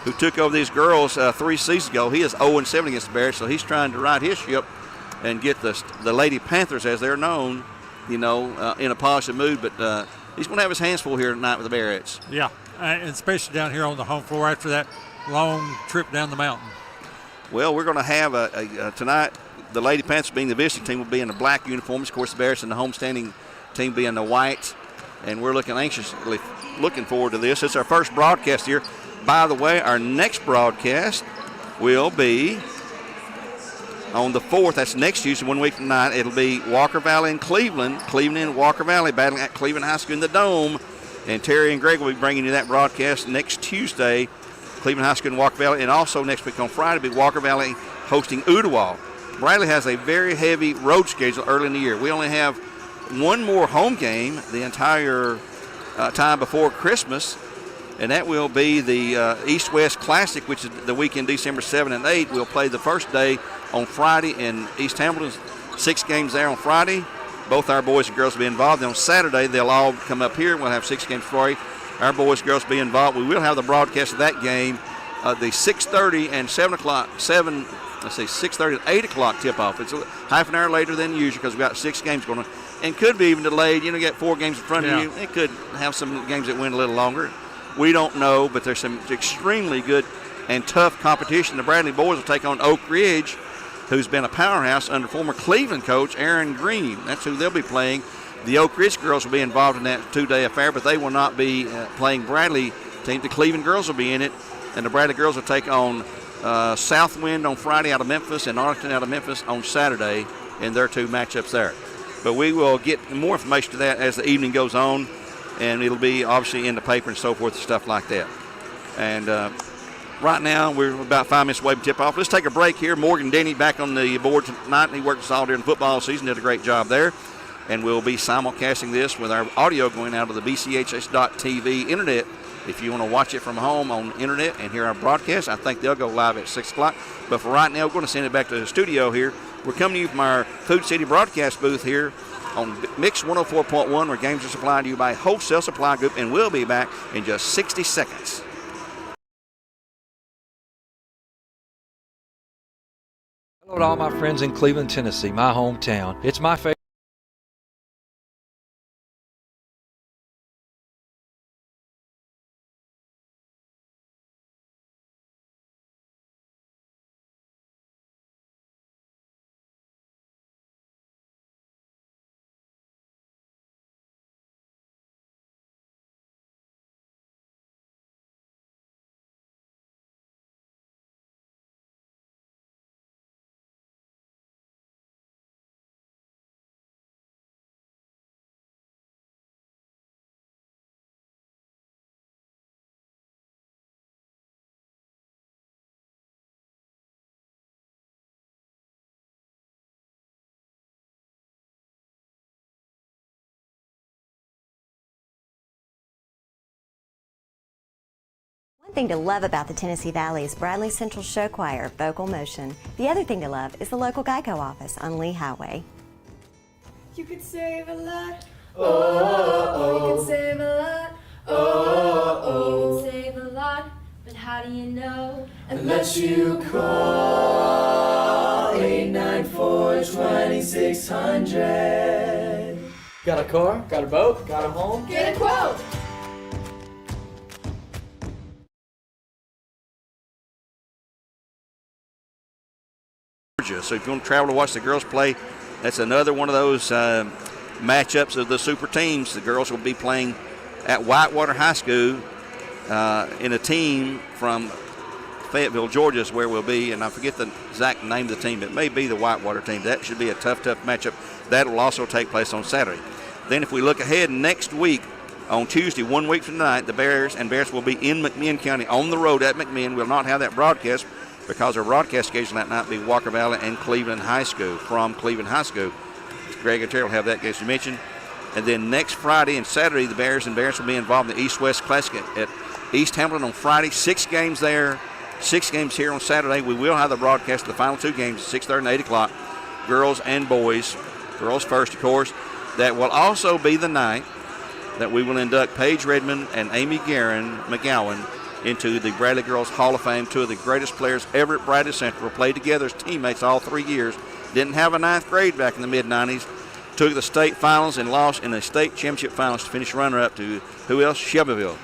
who took over these girls 3 seasons ago. He is 0-7 against the Bearettes, so he's trying to right his ship and get the Lady Panthers, as they're known, in a positive mood. But he's going to have his hands full here tonight with the Bearettes. Yeah, and especially down here on the home floor after that long trip down the mountain. Well, we're going to have tonight, the Lady Panthers being the visiting team will be in the black uniforms. Of course, the Bearettes and the homestanding team being the white. And we're anxiously looking forward to this. It's our first broadcast here. By the way, our next broadcast will be on the 4th. That's next Tuesday, 1 week from tonight. It'll be Walker Valley and Cleveland. Cleveland and Walker Valley battling at Cleveland High School in the Dome. And Terry and Greg will be bringing you that broadcast next Tuesday, Cleveland High School and Walker Valley. And also next week on Friday will be Walker Valley hosting Ooltewah. Bradley has a very heavy road schedule early in the year. We only have one more home game the entire time before Christmas, and that will be the East-West Classic, which is the weekend December 7 and 8. We'll play the first day on Friday in East Hamilton. 6 games there on Friday. Both our boys and girls will be involved. And on Saturday, they'll all come up here. We'll have 6 games for you. Our boys and girls will be involved. We will have the broadcast of that game, the 6:30 and 6:30 and 8 o'clock tip-off. It's half an hour later than usual because we've got 6 games going on. And could be even delayed. You get 4 games in front of you. It could have some games that win a little longer. We don't know, but there's some extremely good and tough competition. The Bradley boys will take on Oak Ridge, who's been a powerhouse under former Cleveland coach Aaron Green. That's who they'll be playing. The Oak Ridge girls will be involved in that 2-day affair, but they will not be playing Bradley team. The Cleveland girls will be in it, and the Bradley girls will take on Southwind on Friday out of Memphis and Arlington out of Memphis on Saturday in their 2 matchups there. But we will get more information to that as the evening goes on, and it'll be obviously in the paper and so forth and stuff like that. And right now we're about 5 minutes away from tip-off. Let's take a break here. Morgan Denny back on the board tonight. He worked us all during the football season, did a great job there. And we'll be simulcasting this with our audio going out of the BCHS.TV internet. If you want to watch it from home on the internet and hear our broadcast, I think they'll go live at 6 o'clock. But for right now, we're going to send it back to the studio here. We're coming to you from our Food City broadcast booth here on Mix 104.1, where games are supplied to you by Wholesale Supply Group, and we'll be back in just 60 seconds. Hello to all my friends in Cleveland, Tennessee, my hometown. It's my favorite. One thing to love about the Tennessee Valley is Bradley Central Show Choir, Vocal Motion. The other thing to love is the local Geico office on Lee Highway. You could save a lot. Oh, you can save a lot. Oh, you can save a lot. But how do you know? Unless you call 894-2600. Got a car? Got a boat? Got a home? Get a quote. So if you want to travel to watch the girls play, that's another one of those matchups of the super teams. The girls will be playing at Whitewater High School in a team from Fayetteville, Georgia is where we'll be, and I forget the exact name of the team. It may be the Whitewater team. That should be a tough matchup. That will also take place on Saturday. Then if we look ahead next week, on Tuesday, 1 week from tonight, the Bearettes will be in McMinn County on the road at McMinn. We'll not have that broadcast because our broadcast schedule that night will be Walker Valley and Cleveland High School, from Cleveland High School. Greg and Terry will have that, as you mentioned. And then next Friday and Saturday, the Bears will be involved in the East-West Classic at East Hamilton on Friday. 6 games there, 6 games here on Saturday. We will have the broadcast of the final 2 games at 6:30 and 8 o'clock, girls and boys. Girls first, of course. That will also be the night that we will induct Paige Redmond and Amy McGowan into the Bradley Girls Hall of Fame. Two of the greatest players ever at Bradley Central played together as teammates all 3 years. Didn't have a ninth grade back in the mid-'90s. Took the state finals and lost in the state championship finals to finish runner-up to, who else? Shelbyville.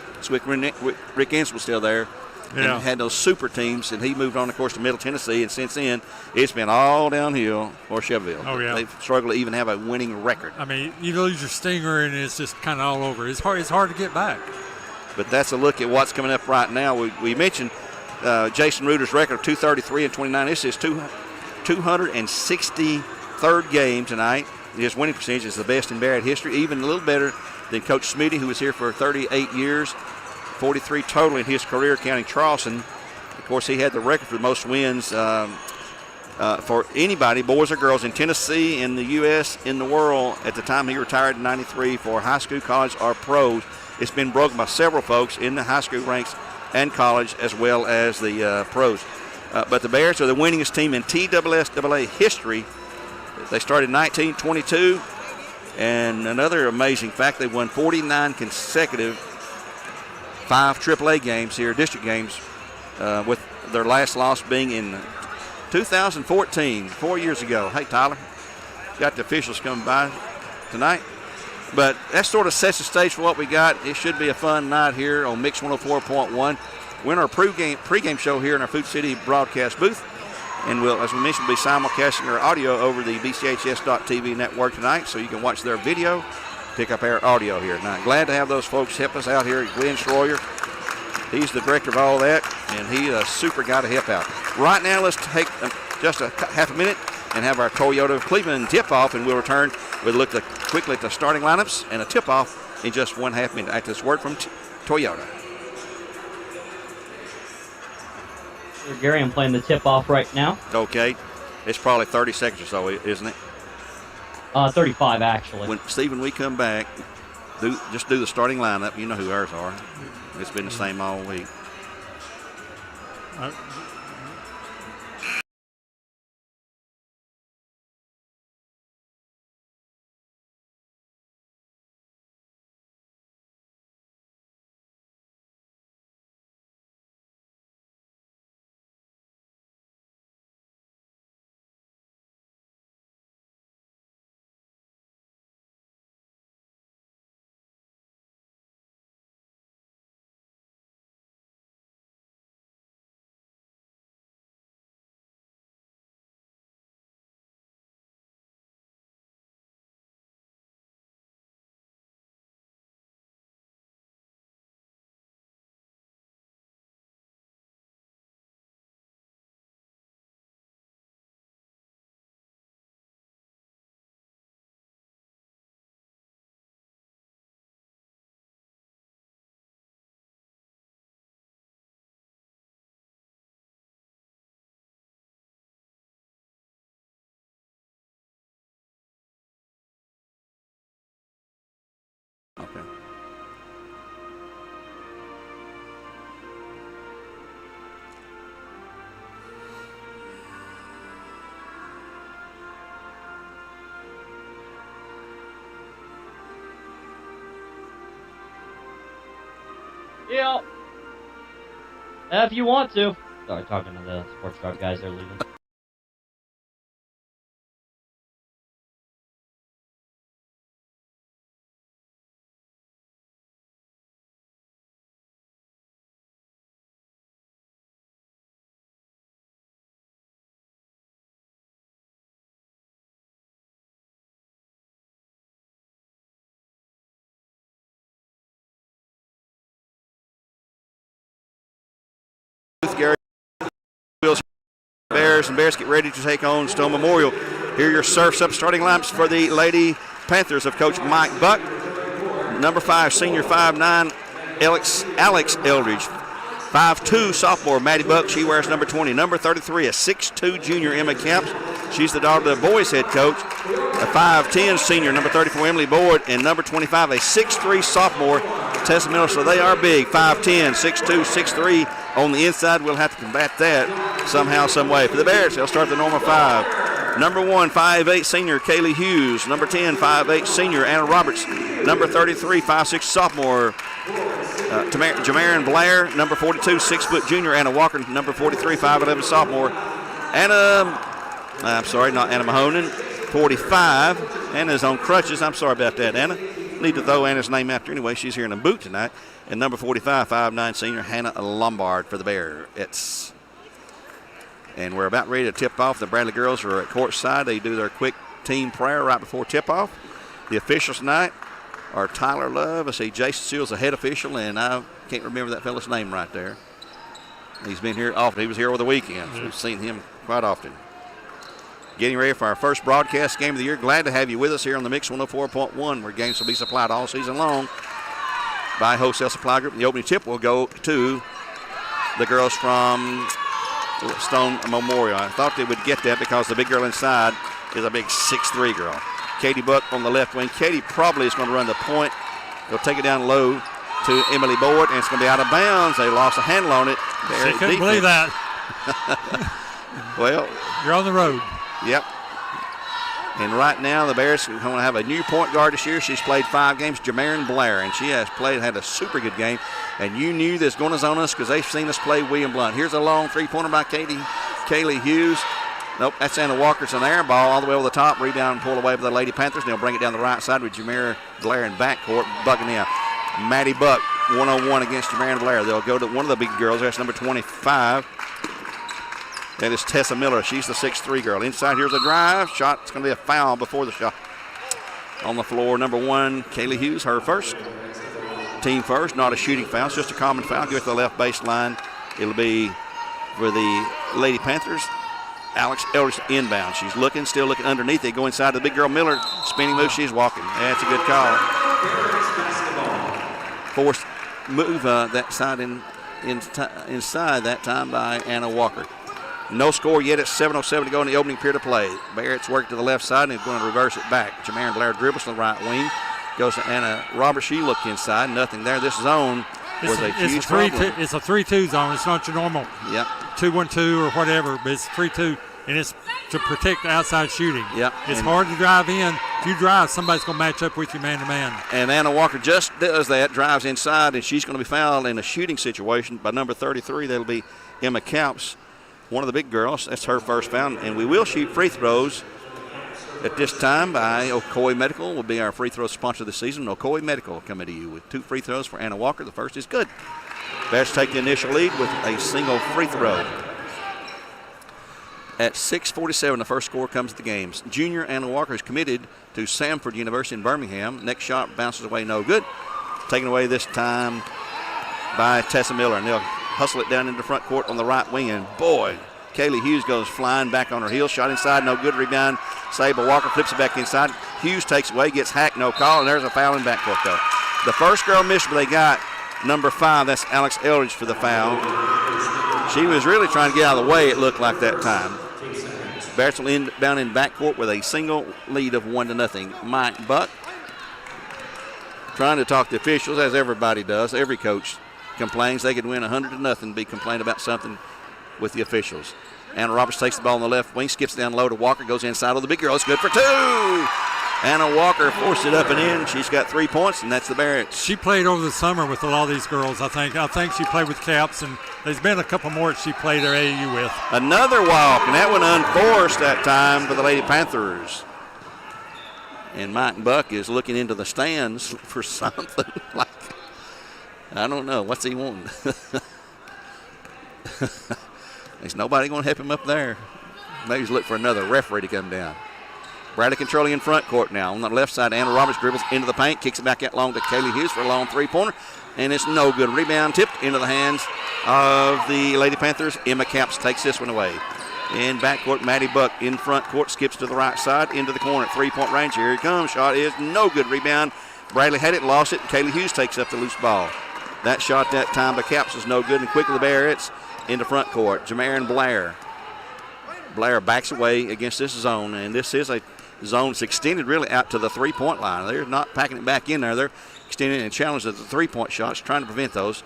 Rick Ince was still there. Yeah. And had those super teams, and he moved on, of course, to Middle Tennessee, and since then, it's been all downhill for Shelbyville. Oh, yeah. They've struggled to even have a winning record. I mean, you lose your stinger, and it's just kind of all over. It's hard to get back. But that's a look at what's coming up right now. We mentioned Jason Reuter's record of 233-29. This is 263rd game tonight. His winning percentage is the best in Bearette history, even a little better than Coach Smitty, who was here for 38 years. 43 total in his career, counting Charleston. Of course, he had the record for the most wins for anybody, boys or girls, in Tennessee, in the U.S., in the world, at the time he retired in 93 for high school, college, or pros. It's been broken by several folks in the high school ranks and college as well as the pros. But the Bears are the winningest team in TSSAA history. They started in 1922, and another amazing fact, they won 49 consecutive 5 AAA games here, district games, with their last loss being in 2014, 4 years ago. Hey, Tyler, got the officials coming by tonight. But that sort of sets the stage for what we got. It should be a fun night here on Mix 104.1. We're in our pregame show here in our Food City broadcast booth. And we'll, as we mentioned, be simulcasting our audio over the BCHS.TV network tonight, so you can watch their video, pick up our audio here tonight. Glad to have those folks help us out here. Glenn Schroyer, he's the director of all that, and he's a super guy to help out. Right now, let's take just a half a minute and have our Toyota of Cleveland tip-off, and we'll return. We'll look quickly at the starting lineups and a tip-off in just 1/2 minute. After this word from Toyota. Gary, I'm playing the tip-off right now. Okay. It's probably 30 seconds or so, isn't it? 35, actually. Stephen, we come back, just do the starting lineup. You know who ours are. It's been the same all week. Okay. Yeah. If you want to. Sorry, talking to the sports truck guys, they're leaving. Gary Bears, and Bears get ready to take on Stone Memorial. Here are your Surfs Up starting lineups for the Lady Panthers of Coach Mike Buck. Number 5, senior 5'9", Alex Eldridge. 5'2", sophomore Maddie Buck. She wears number 20. Number 33, a 6'2", junior Emma Camps. She's the daughter of the boys' head coach. A 5'10", senior, number 34, Emily Boyd. And number 25, a 6'3", sophomore, Tessa Miller. So they are big, 5'10", 6'2", 6'3". On the inside, we'll have to combat that somehow, some way. For the Bears, they'll start the normal 5. Number 1, 5'8", senior Kaylee Hughes. Number 10, 5'8", senior Anna Roberts. Number 33, 5'6", sophomore Jamarin Blair, number 42, 6-foot junior. Anna Walker, number 43, 5'11 sophomore. Not Anna Mahonen, 45. Anna's on crutches. I'm sorry about that, Anna. Need to throw Anna's name after anyway. She's here in a boot tonight. And number 45, 5'9 senior, Hannah Lombard for the Bearettes. And we're about ready to tip off. The Bradley girls are at courtside. They do their quick team prayer right before tip-off. The officials tonight are Tyler Love. I see Jason Seals, the head official, and I can't remember that fella's name right there. He's been here often. He was here over the weekend. So we've seen him quite often. Getting ready for our first broadcast game of the year. Glad to have you with us here on the Mix 104.1, where games will be supplied all season long by Wholesale Supply Group. The opening tip will go to the girls from Stone Memorial. I thought they would get that because the big girl inside is a big 6'3 girl. Katie Buck on the left wing. Katie probably is going to run the point. They'll take it down low to Emily Boyd, and it's going to be out of bounds. They lost a handle on it. She couldn't believe that. Well, you're on the road. Yep. And right now, the Bears are going to have a new point guard this year. She's played 5 games, Jamarin Blair, and she has had a super good game. And you knew this going to zone us because they've seen us play William Blunt. Here's a long three-pointer by Kaylee Hughes. Nope, that's Anna Walker. It's an air ball all the way over the top. Rebound and pull away by the Lady Panthers. And they'll bring it down the right side with Jamarin Blair in backcourt, bucking in. Maddie Buck, one-on-one against Jamarin Blair. They'll go to one of the big girls. That's number 25. That is Tessa Miller. She's the 6'3 girl. Inside, here's a drive. Shot. It's going to be a foul before the shot. On the floor, number 1, Kaylee Hughes, her first. Team first, not a shooting foul. It's just a common foul. Give it to the left baseline. It'll be for the Lady Panthers. Alex Eldridge inbound. She's still looking underneath. They go inside the big girl Miller. Spinning move. She's walking. That's a good call. Forced move that side inside that time by Anna Walker. No score yet. It's 7:07 to go in the opening period of play. Bearettes work to the left side and is going to reverse it back. Jamarin Blair dribbles to the right wing. Goes to Anna Roberts. She looked inside. Nothing there. This zone was a huge problem. It's a 3-2 zone. It's not your normal 2-1-2 or whatever, but it's 3-2, and it's to protect the outside shooting. Yep. It's hard to drive in. If you drive, somebody's going to match up with you man-to-man. And Anna Walker just does that, drives inside, and she's going to be fouled in a shooting situation by number 33. That'll be Emma Kaups, one of the big girls. That's her first foul. And we will shoot free throws at this time by Ocoee Medical. Will be our free throw sponsor this season. Ocoee Medical coming to you with 2 free throws for Anna Walker. The first is good. Bears take the initial lead with a single free throw. At 6:47, the first score comes to the games. Junior Anna Walker is committed to Samford University in Birmingham. Next shot bounces away, no good. Taken away this time by Tessa Miller, and they'll hustle it down into the front court on the right wing. And boy, Kaylee Hughes goes flying back on her heels. Shot inside, no good. Rebound saved, but Walker flips it back inside. Hughes takes away, gets hacked, no call, and there's a foul in backcourt though. The first girl missed, but they got number 5. That's Alex Eldridge for the foul. She was really trying to get out of the way, it looked like that time. Bears will inbound in backcourt with a single lead of 1-0. Mike Buck trying to talk to officials, as everybody does. Every coach complains they could win 100-0, be complaining about something with the officials. Anna Roberts takes the ball on the left wing, skips down low to Walker, goes inside of the big girl. It's good for 2. Anna Walker forced it up and in. She's got 3 points, and that's the Bearettes. She played over the summer with a lot of these girls, I think. I think she played with Caps, and there's been a couple more that she played her AAU with. Another walk, and that one unforced that time for the Lady Panthers. And Mike Buck is looking into the stands for something. Like, I don't know. What's he wanting? There's nobody going to help him up there. Maybe he's looking for another referee to come down. Bradley controlling in front court now. On the left side, Anna Roberts dribbles into the paint, kicks it back out long to Kaylee Hughes for a long 3-pointer, and it's no good. Rebound tipped into the hands of the Lady Panthers. Emma Kaups takes this one away. In backcourt, Maddie Buck in front court, skips to the right side, into the corner, 3-point range. Here it comes. Shot is no good. Rebound. Bradley had it, lost it, and Kaylee Hughes takes up the loose ball. That shot that time by Kaups is no good, and quickly the Bearettes into front court. Jamarin Blair. Blair backs away against this zone, and this is a zone that's extended really out to the 3-point line. They're not packing it back in there. They're extending and challenging the 3-point shots, trying to prevent those.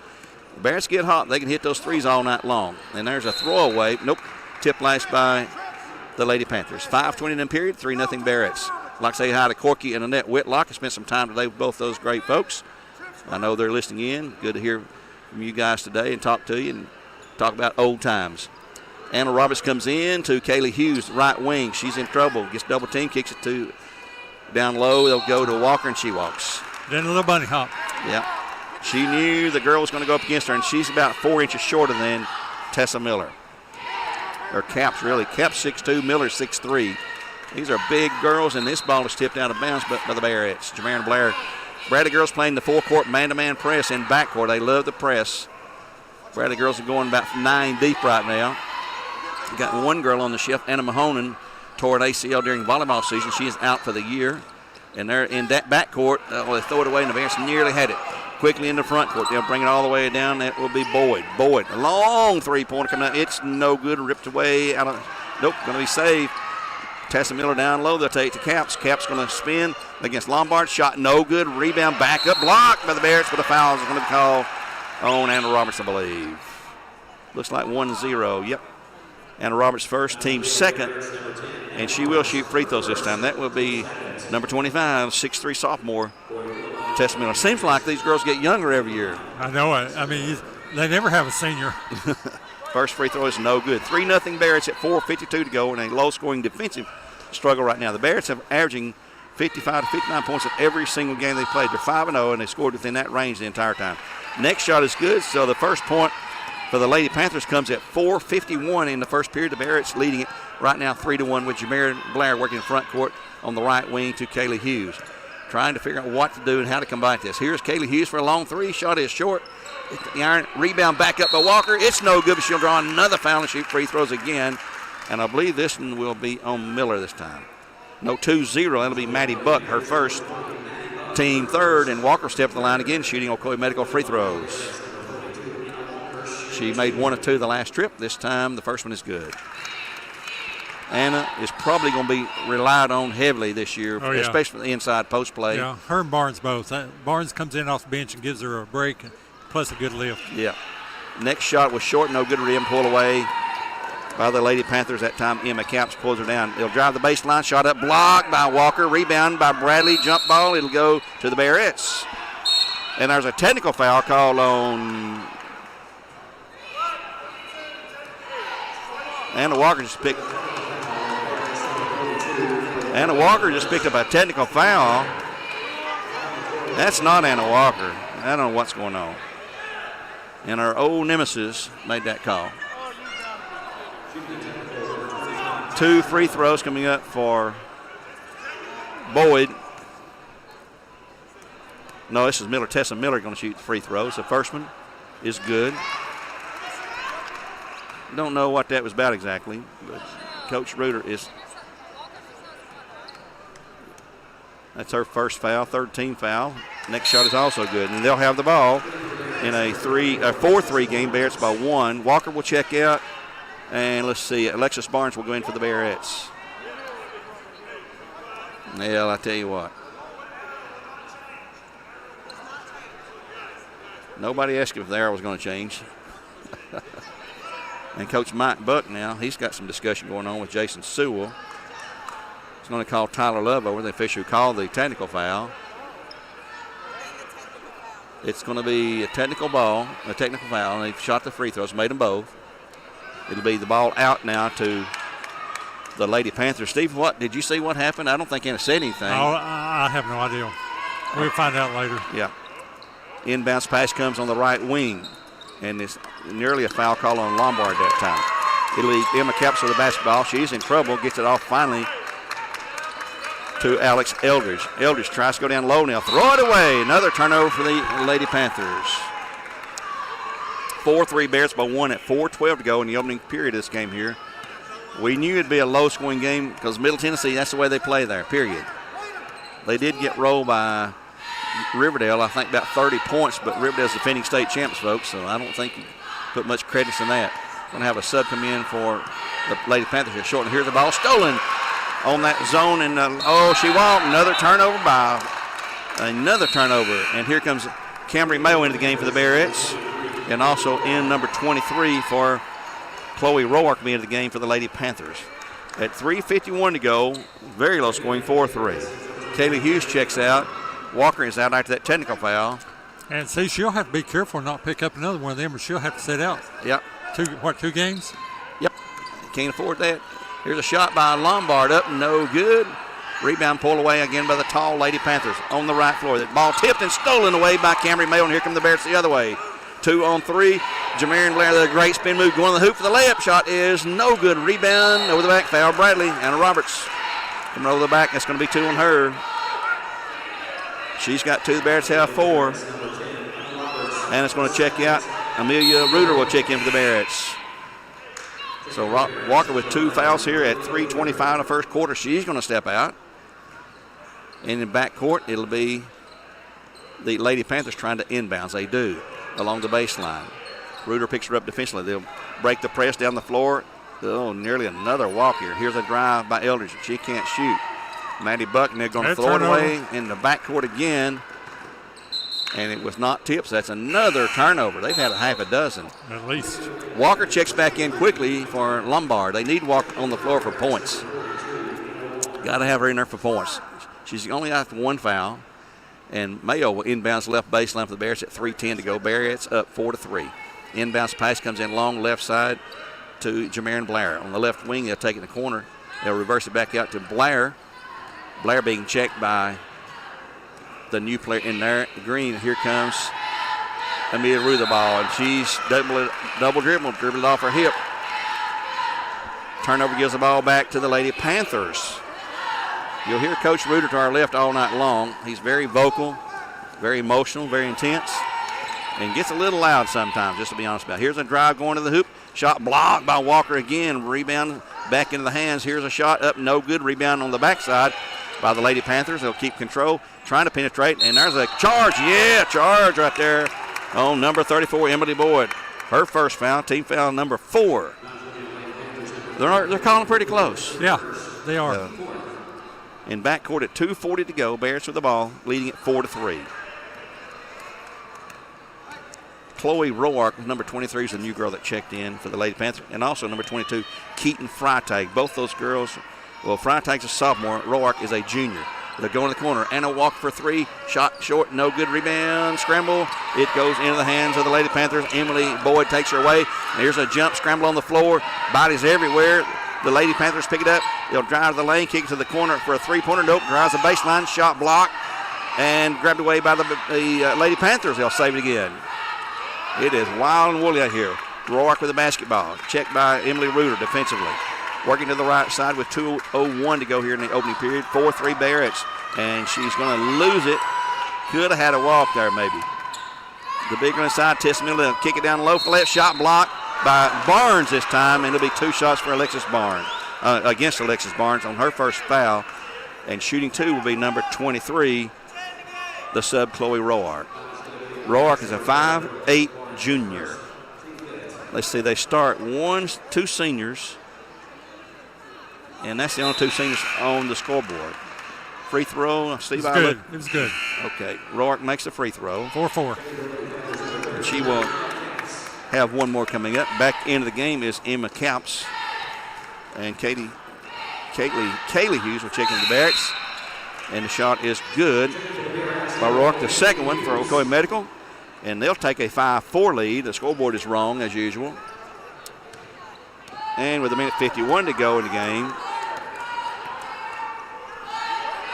The Bears get hot. They can hit those threes all night long. And there's a throwaway. Nope. Tip last by the Lady Panthers. 5:20 in period, 3-0 Bearettes. I'd like to say hi to Corky and Annette Whitlock. I spent some time today with both those great folks. I know they're listening in. Good to hear from you guys today and talk to you and talk about old times. Anna Roberts comes in to Kaylee Hughes, right wing. She's in trouble. Gets double team, kicks it to down low. They'll go to Walker, and she walks. Then a little bunny hop. Yeah. She knew the girl was going to go up against her, and she's about 4 inches shorter than Tessa Miller. Or Cap's, really. Cap's 6'2", Miller's 6'3". These are big girls, and this ball is tipped out of bounds by the Bearettes. Jamarin Blair. Bradley girls playing the full-court man-to-man press in backcourt. They love the press. Bradley girls are going about 9 deep right now. We got one girl on the shift, Anna Mahonen, tore an ACL during volleyball season. She is out for the year. And they're in that backcourt. They throw it away, and the Bears nearly had it. Quickly in the front court. They'll bring it all the way down. That will be Boyd. Boyd, a long three-pointer coming out. It's no good. Ripped away. Nope, going to be saved. Tessa Miller down low. They'll take it to Caps. Caps going to spin against Lombard. Shot no good. Rebound back up. Blocked by the Bears, but a foul is going to be called on Anna Roberts, I believe. Looks like 1-0. Yep. Anna Roberts first, team second. And she will shoot free throws this time. That will be number 25, 6'3" sophomore. Tessa Miller. Seems like these girls get younger every year. I know it. I mean, they never have a senior. First free throw is no good. 3-0 Bearettes at 4:52 to go in a low-scoring defensive struggle right now. The Bearettes are averaging 55 to 59 points in every single game they played. They're 5-0, and they scored within that range the entire time. Next shot is good, so the first point for the Lady Panthers comes at 4:51 in the first period. The Bearettes leading it right now 3-1 with Jamarin Blair working front court on the right wing to Kaylee Hughes. Trying to figure out what to do and how to combat this. Here's Kaylee Hughes for a long three. Shot is short. The iron rebound back up by Walker. It's no good, but she'll draw another foul and shoot free throws again. And I believe this one will be on Miller this time. No, 2-0. That'll be Maddie Buck, her first, team third. And Walker stepped the line again, shooting Ocoee Medical free throws. She made 1 of 2 the last trip. This time, the first one is good. Anna is probably going to be relied on heavily this year, especially for the inside post play. Yeah, her and Barnes both. Barnes comes in off the bench and gives her a break, plus a good lift. Yeah. Next shot was short, no good rim, pulled away by the Lady Panthers. That time Emma Capps pulls her down. They'll drive the baseline, shot up, blocked by Walker, rebound by Bradley, jump ball. It'll go to the Bearettes. And there's a technical foul called on Anna Walker just picked up a technical foul. That's not Anna Walker. I don't know what's going on. And our old nemesis made that call. 2 free throws coming up for Boyd. No, this is Miller. Tessa Miller going to shoot the free throws. The first one is good. Don't know what that was about exactly, but Coach Reuter is. That's her first foul, third team foul. Next shot is also good, and they'll have the ball in a 4-3 game. Bearettes by 1. Walker will check out, and let's see. Alexis Barnes will go in for the Bearettes. Well, I tell you what. Nobody asked if the arrow was going to change. And Coach Mike Buck now, he's got some discussion going on with Jason Sewell. He's going to call Tyler Love over, the official who called the technical foul. It's going to be a technical foul, and they've shot the free throws, made them both. It'll be the ball out now to the Lady Panthers. Steve, what did you see what happened? I don't think Anna said anything. Oh, I have no idea. We'll find out later. Yeah. Inbounds pass comes on the right wing, and it's nearly a foul call on Lombard that time. It'll be Emma Capps with the basketball. She's in trouble, gets it off finally to Alex Eldridge. Eldridge tries to go down low now. Throw it away. Another turnover for the Lady Panthers. 4-3 Bears by 1 at 4:12 to go in the opening period of this game here. We knew it'd be a low-scoring game because Middle Tennessee, that's the way they play there, period. They did get rolled by Riverdale, I think about 30 points, but Riverdale's defending state champs, folks, so I don't think you put much credence in that. Going to have a sub come in for the Lady Panthers here short, and here's the ball stolen on that zone, and she won't. Another turnover, and here comes Camry Mayo into the game for the Bearettes, and also in number 23 for Chloe Roark into the game for the Lady Panthers. At 3:51 to go, very low scoring, 4-3. Kaylee Hughes checks out. Walker is out after that technical foul. And see, she'll have to be careful not pick up another one of them, or she'll have to sit out. Yep. 2 games? Yep. Can't afford that. Here's a shot by Lombard up, no good. Rebound pulled away again by the tall Lady Panthers on the right floor. The ball tipped and stolen away by Camry Mayo, and here come the Bearettes the other way. 2 on 3. Jamarian Blair, the great spin move, going to the hoop for the layup. Shot is no good. Rebound over the back, foul Bradley. Anna Roberts coming over the back. That's going to be 2 on her. She's got 2. The Bearettes have 4. And it's going to check out. Amelia Reuter will check in for the Bearettes. So Walker with 2 fouls here at 3:25 in the first quarter. She's going to step out. And in backcourt, it'll be the Lady Panthers trying to inbounds. They do along the baseline. Reuter picks her up defensively. They'll break the press down the floor. Oh, nearly another walk here. Here's a drive by Eldridge. She can't shoot. Maddie Buckner going to throw it away in the backcourt again. And it was not tipped. So that's another turnover. They've had a half a dozen. At least. Walker checks back in quickly for Lombard. They need Walker on the floor for points. Got to have her in there for points. She's only got 1 foul. And Mayo will inbounds left baseline for the Bears at 3:10 to go. Bearettes up 4-3. Inbounds pass comes in long left side to Jamarian Blair. On the left wing, they'll take it in the corner. They'll reverse it back out to Blair. Blair being checked by the new player in there, Green. Here comes Amelia Rue the ball, and she's double dribbled it off her hip. Turnover gives the ball back to the Lady Panthers. You'll hear Coach Reuter to our left all night long. He's very vocal, very emotional, very intense, and gets a little loud sometimes, just to be honest about it. Here's a drive going to the hoop. Shot blocked by Walker again. Rebound back into the hands. Here's a shot up, no good. Rebound on the backside by the Lady Panthers. They'll keep control, trying to penetrate, and there's a charge. Yeah, charge right there on number 34, Emily Boyd. Her first foul, team foul number 4. They're calling pretty close. Yeah, they are. In backcourt at 2:40 to go, Bears with the ball, leading at 4-3. Chloe Roark, number 23, is the new girl that checked in for the Lady Panthers, and also number 22, Keaton Freitag. Both those girls, well, Freitag's a sophomore, Roark is a junior. They're going to the corner. Anna Walker for 3, shot short, no good. Rebound, scramble. It goes into the hands of the Lady Panthers. Emily Boyd takes her away. Here's a jump, scramble on the floor, bodies everywhere. The Lady Panthers pick it up. They'll drive to the lane, kick it to the corner for a 3-pointer. Nope, drives the baseline, shot blocked, and grabbed away by the Lady Panthers. They'll save it again. It is wild and woolly out here. Roark with the basketball. Checked by Emily Reuter defensively. Working to the right side with 2:01 to go here in the opening period. 4-3 Bearettes, and she's going to lose it. Could have had a walk there maybe. The big one inside, Tess Miller kick it down low for the left. Shot blocked by Barnes this time, and it'll be 2 shots for Alexis Barnes, against Alexis Barnes on her first foul. And shooting 2 will be number 23, the sub Chloe Roark. Roark is a 5'8" junior. Let's see, they start 2 seniors, and that's the only 2 seniors on the scoreboard. Free throw, Steve. It was good. Okay, Roark makes the free throw. 4-4. And she will have one more coming up. Back into the game is Emma Caps, and Kaylee Hughes will check into the Bearettes, and the shot is good by Roark. The second one for Ocoee Medical, and they'll take a 5-4 lead. The scoreboard is wrong as usual. And with 1:51 to go in the game,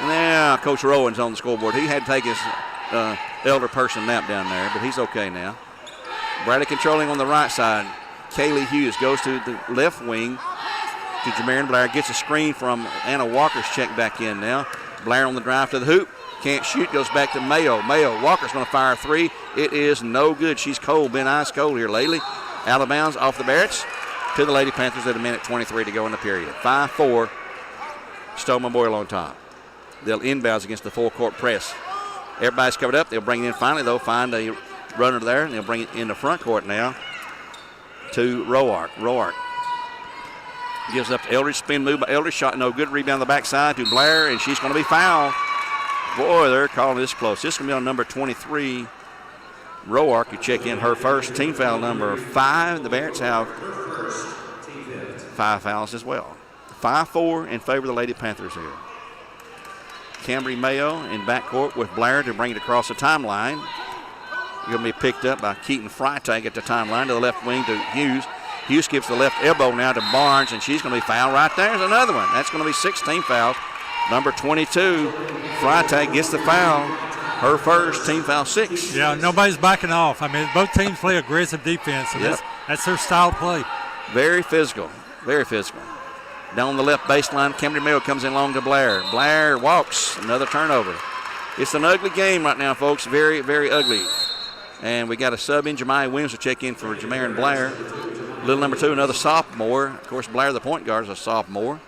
now Coach Rowan's on the scoreboard. He had to take his elder person nap down there, but he's okay now. Bradley controlling on the right side. Kaylee Hughes goes to the left wing to Jamarian Blair. Gets a screen from Anna Walker's check back in now. Blair on the drive to the hoop. Can't shoot. Goes back to Mayo. Walker's going to fire a 3. It is no good. She's cold. Been ice cold here lately. Out of bounds off the Bearettes to the Lady Panthers at 1:23 to go in the period. 5-4. Stoneman Boyle on top. They'll inbounds against the full-court press. Everybody's covered up. They'll bring it in finally, though. Find a runner there, and they'll bring it in the front court now to Roark. Roark gives up to Eldridge. Spin move by Eldridge. Shot no good. Rebound on the backside to Blair, and she's going to be fouled. Boy, they're calling this close. This is going to be on number 23, Roark. You check in her first team foul, number 5. The Bearettes have 5 fouls as well. 5-4 in favor of the Lady Panthers here. Camry Mayo in backcourt with Blair to bring it across the timeline. Going to be picked up by Keaton Freitag at the timeline to the left wing to Hughes. Hughes gives the left elbow now to Barnes, and she's going to be fouled right there. There's another one. That's going to be 16 fouls. Number 22, Freitag gets the foul. Her first, team foul 6. Yeah, nobody's backing off. I mean, both teams play aggressive defense, and that's their style of play. Very physical, very physical. Down the left baseline, Camden Mill comes in long to Blair. Blair walks, another turnover. It's an ugly game right now, folks. Very, very ugly. And we got a sub in. Jemiah Williams will check in for Jamarin Blair. Little number 2, another sophomore. Of course, Blair, the point guard, is a sophomore.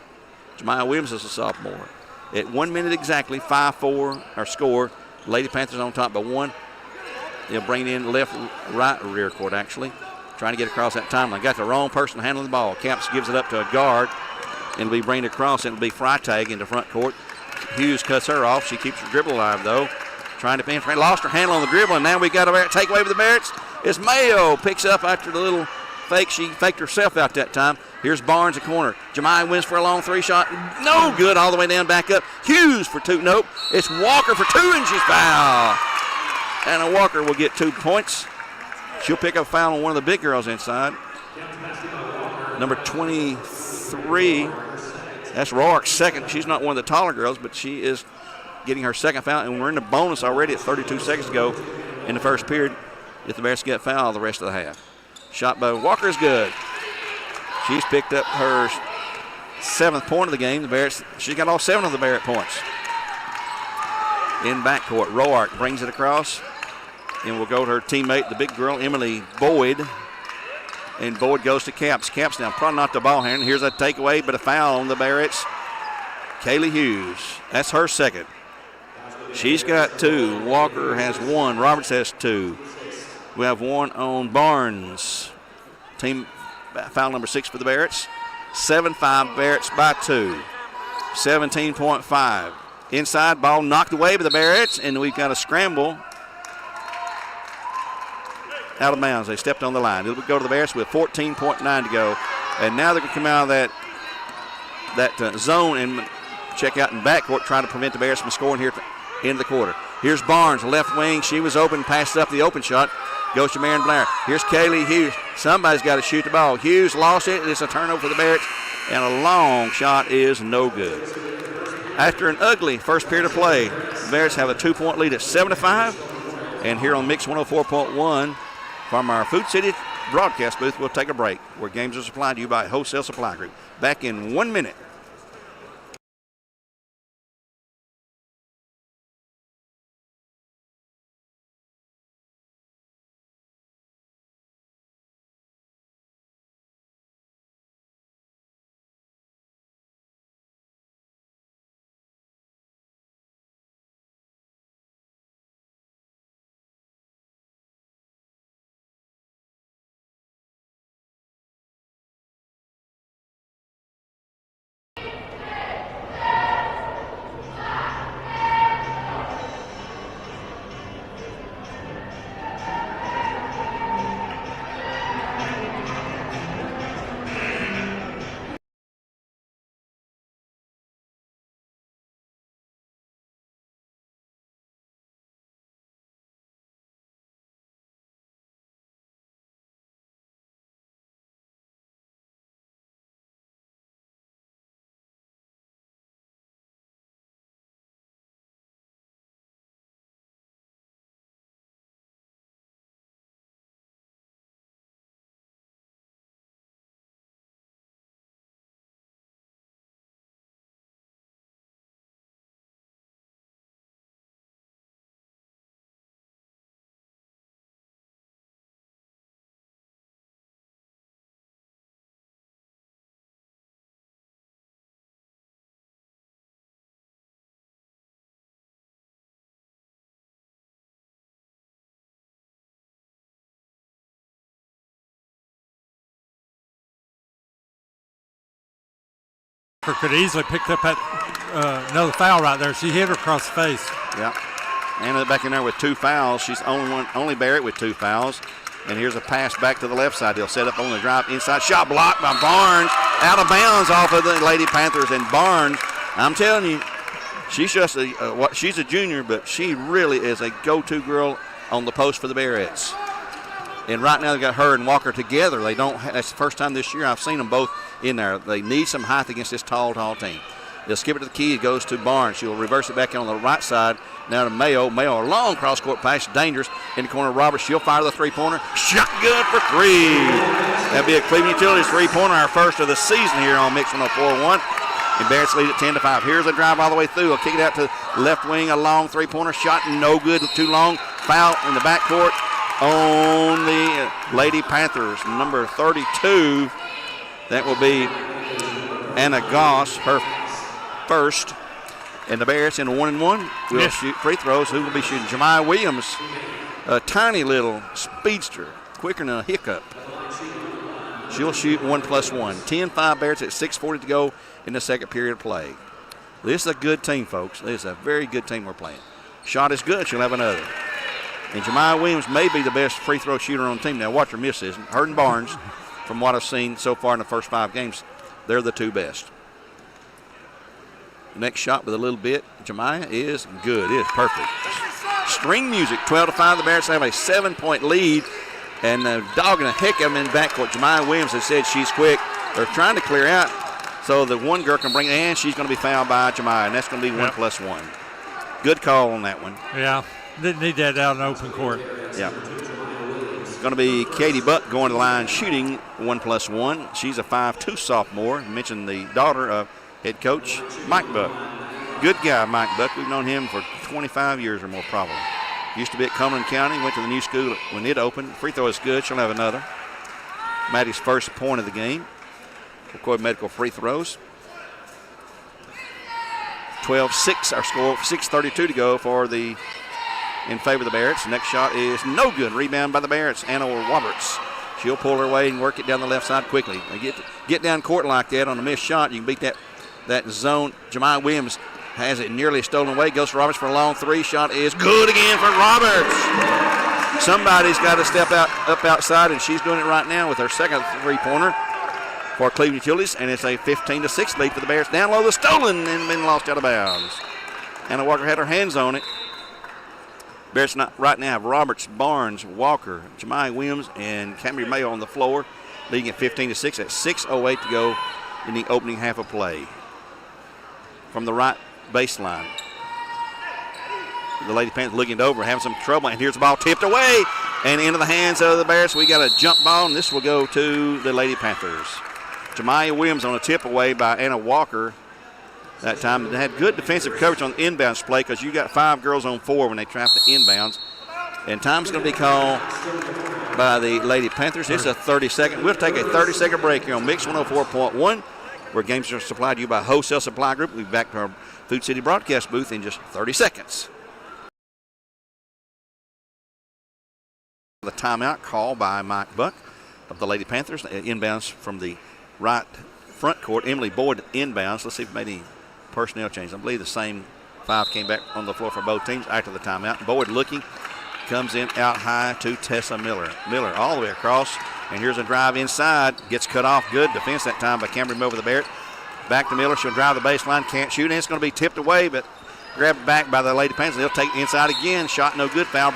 Jemiah Williams is a sophomore. At 1 minute exactly, 5-4 our score. Lady Panthers on top by 1. They'll bring in right rear court, actually. Trying to get across that timeline. Got the wrong person handling the ball. Camps gives it up to a guard. And it'll be bringing it across. It'll be Freitag into front court. Hughes cuts her off. She keeps her dribble alive, though. Trying to penetrate. Lost her handle on the dribble, and now we got a takeaway with the Bearettes. It's Mayo. Picks up after the little fake. She faked herself out that time. Here's Barnes, the corner. Jemiah wins for a long 3 shot. No good. All the way down, back up. Hughes for 2. Nope. It's Walker for 2, and she's fouled. Anna Walker will get 2 points. She'll pick up a foul on one of the big girls inside. Number 23. That's Rourke's second. She's not one of the taller girls, but she is getting her second foul, and we're in the bonus already at 32 seconds to go in the first period. If the Bears get fouled the rest of the half. Shot by Walker is good. She's picked up her 7th point of the game. The Bears, she's got all 7 of the Bearette points. In backcourt, Roark brings it across, and will go to her teammate, the big girl, Emily Boyd. And Boyd goes to Caps. Caps now probably not the ball handler. Here's a takeaway, but a foul on the Bearettes. Kaylee Hughes, that's her second. She's got 2. Walker has 1. Roberts has 2. We have 1 on Barnes. Team foul number 6 for the Bearettes. 7-5 Bearettes by 2. 17.5. Inside, ball knocked away by the Bearettes, and we've got a scramble out of bounds. They stepped on the line. It'll go to the Bears with 14.9 to go. And now they're going to come out of that zone and check out in backcourt, trying to prevent the Bears from scoring here at the end of the quarter. Here's Barnes, left wing. She was open, passed up the open shot. Goes to Marion Blair. Here's Kaylee Hughes. Somebody's got to shoot the ball. Hughes lost it. It's a turnover for the Bears, and a long shot is no good. After an ugly first period of play, the Bears have a 2-point lead at 7-5. And here on Mix 104.1, from our Food City broadcast booth, we'll take a break, where games are supplied to you by Wholesale Supply Group. Back in 1 minute. Could easily picked up that another foul right there. She hit her across the face. Yeah. Anna back in there with 2 fouls. She's only Beareette with 2 fouls. And here's a pass back to the left side. They'll set up on the drive inside. Shot blocked by Barnes. Out of bounds off of the Lady Panthers. And Barnes, I'm telling you, she's just she's a junior, but she really is a go-to girl on the post for the Bearettes. And right now they've got her and Walker together. They don't. That's the first time this year I've seen them both in there. They need some height against this tall team. They'll skip it to the key. It goes to Barnes. She'll reverse it back in on the right side. Now to Mayo. Mayo, a long cross-court pass. Dangerous. In the corner of Roberts. She'll fire the three-pointer. Shot good for three. That'll be a Cleveland Utilities three-pointer, our first of the season here on Mix 104.1. And Bearettes lead at 10-5. Here's a drive all the way through. I'll kick it out to left wing. A long three-pointer. Shot no good. Too long. Foul in the backcourt on the Lady Panthers. Number 32. That will be Anna Goss, her first. And the Bearettes in 1-1 will shoot free throws. Who will be shooting? Jemiah Williams, a tiny little speedster, quicker than a hiccup. She'll shoot 1+1. 10-5 Bearettes at 6:40 to go in the second period of play. This is a good team, folks. This is a very good team we're playing. Shot is good. She'll have another. And Jemiah Williams may be the best free throw shooter on the team. Now watch her misses. Her and Barnes, from what I've seen so far in the first 5 games, they're the 2 best. Next shot with a little bit. Jemiah is good. It is perfect. String music. 12-5. The Bearettes have a 7-point lead. And dogging the heck of them in backcourt. Jemiah Williams has said she's quick. They're trying to clear out so the one girl can bring it, and she's going to be fouled by Jemiah, and that's going to be 1+1. Good call on that one. Yeah. Didn't need that out in open court. Yeah. It's going to be Katie Buck going to the line shooting 1+1. She's a 5'2" sophomore. I mentioned the daughter of head coach Mike Buck. Good guy, Mike Buck. We've known him for 25 years or more probably. Used to be at Cumberland County, went to the new school when it opened. Free throw is good. She'll have another. Maddie's first point of the game. Record medical free throws. 12-6 our score. 6:32 to go for the in favor of the Bearettes. The next shot is no good. Rebound by the Bearettes. Anna Roberts. She'll pull her way and work it down the left side quickly. They get down court like that on a missed shot. You can beat that zone. Jemiah Williams has it nearly stolen away. Goes to Roberts for a long 3. Shot is good again for Roberts. Somebody's got to step up outside, and she's doing it right now with her second three-pointer for Cleveland Utilities, and it's a 15-6 lead for the Bears. Down low, the stolen and been lost out of bounds. Anna Walker had her hands on it. Bears right now have Roberts, Barnes, Walker, Jemiah Williams, and Camry Mayo on the floor, leading at 15-6 at 6:08 to go in the opening half of play. From the right baseline, the Lady Panthers looking it over, having some trouble, and here's the ball tipped away and into the hands of the Bears. We got a jump ball, and this will go to the Lady Panthers. Jemiah Williams on a tip away by Anna Walker. That time they had good defensive coverage on the inbounds play because you got 5 girls on 4 when they trap the inbounds. And time's going to be called by the Lady Panthers. It's a 30-second. We'll take a 30-second break here on Mix 104.1, where games are supplied to you by Wholesale Supply Group. We'll be back to our Food City broadcast booth in just 30 seconds. The timeout call by Mike Buck of the Lady Panthers. Inbounds from the right front court. Emily Boyd inbounds. Let's see if we made any personnel change. I believe the same 5 came back on the floor for both teams after the timeout. Boyd looking, comes in out high to Tessa Miller. Miller all the way across, and here's a drive inside. Gets cut off. Good defense that time by Camry over the Bearettes. Back to Miller. She'll drive the baseline. Can't shoot, and it's going to be tipped away, but grabbed back by the Lady Panthers. They'll take it inside again. Shot no good. Foul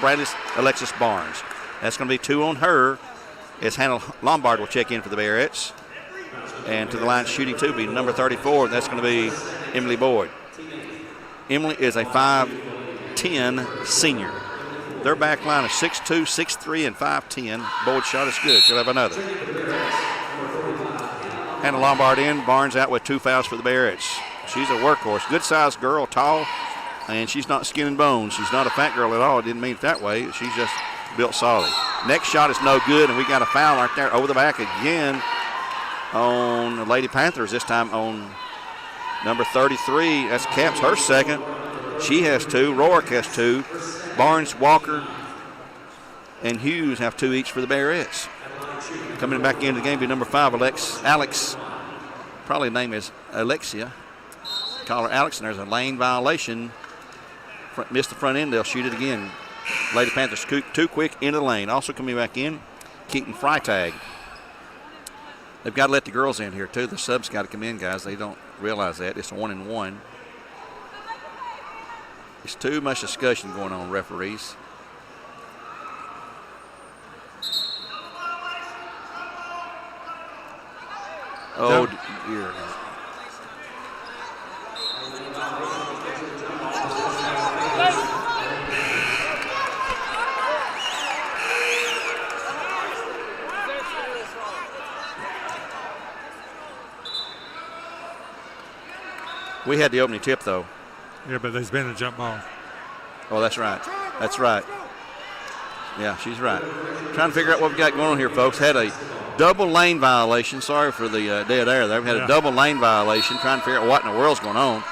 Alexis Barnes. That's going to be 2 on her. As Hannah Lombard will check in for the Bearettes. And to the line shooting 2 be number 34. That's going to be Emily Boyd. Emily is a 5'10" senior. Their back line is 6'2", 6'3", and 5'10". Boyd's shot is good. She'll have another. Hannah Lombard in. Barnes out with 2 fouls for the Bearettes. She's a workhorse. Good-sized girl, tall, and she's not skin and bones. She's not a fat girl at all. Didn't mean it that way. She's just built solid. Next shot is no good, and we got a foul right there over the back again on the Lady Panthers, this time on number 33. That's Caps, her second. She has 2. Rourke has 2. Barnes, Walker, and Hughes have 2 each for the Bearettes. Coming back into the game be number 5, Alex. Probably name is Alexia. Call her Alex, and there's a lane violation. Missed the front end. They'll shoot it again. Lady Panthers too quick into the lane. Also coming back in, Keaton Freitag. They've got to let the girls in here, too. The subs got to come in, guys. They don't realize that. It's a 1-and-1. There's too much discussion going on, referees. Oh, dear. We had the opening tip, though. Yeah, but there's been a jump ball. Oh, that's right. That's right. Yeah, she's right. Trying to figure out what we got going on here, folks. Had a double lane violation. Sorry for the dead air there. We had a double lane violation. Trying to figure out what in the world's going on.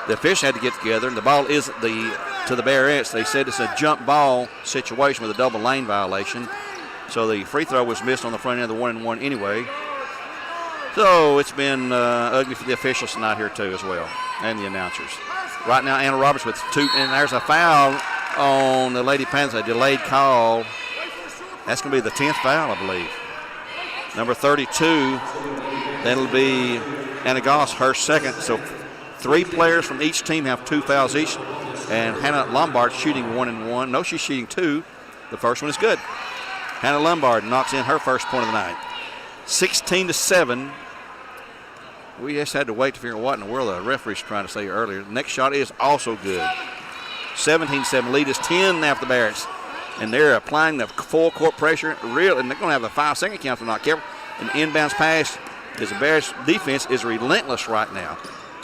The officials had to get together, and the ball is to the Bearettes. They said it's a jump ball situation with a double lane violation. So the free throw was missed on the front end of the 1-and-1 anyway. So it's been ugly for the officials tonight here too as well, and the announcers. Right now, Anna Roberts with 2, and there's a foul on the Lady Panthers, a delayed call. That's going to be the 10th foul, I believe. Number 32, that'll be Anna Goss, her second. So 3 players from each team have 2 fouls each, and Hannah Lombard shooting 1-and-1. No, she's shooting 2. The first one is good. Hannah Lombard knocks in her first point of the night. 16-7. We just had to wait to figure out what in the world the referee's trying to say earlier. The next shot is also good. 17-7. Lead is 10 after the Bearettes. And they're applying the full court pressure. And they're going to have a 5-second count if they're not careful. An inbounds pass as the Bearettes defense is relentless right now.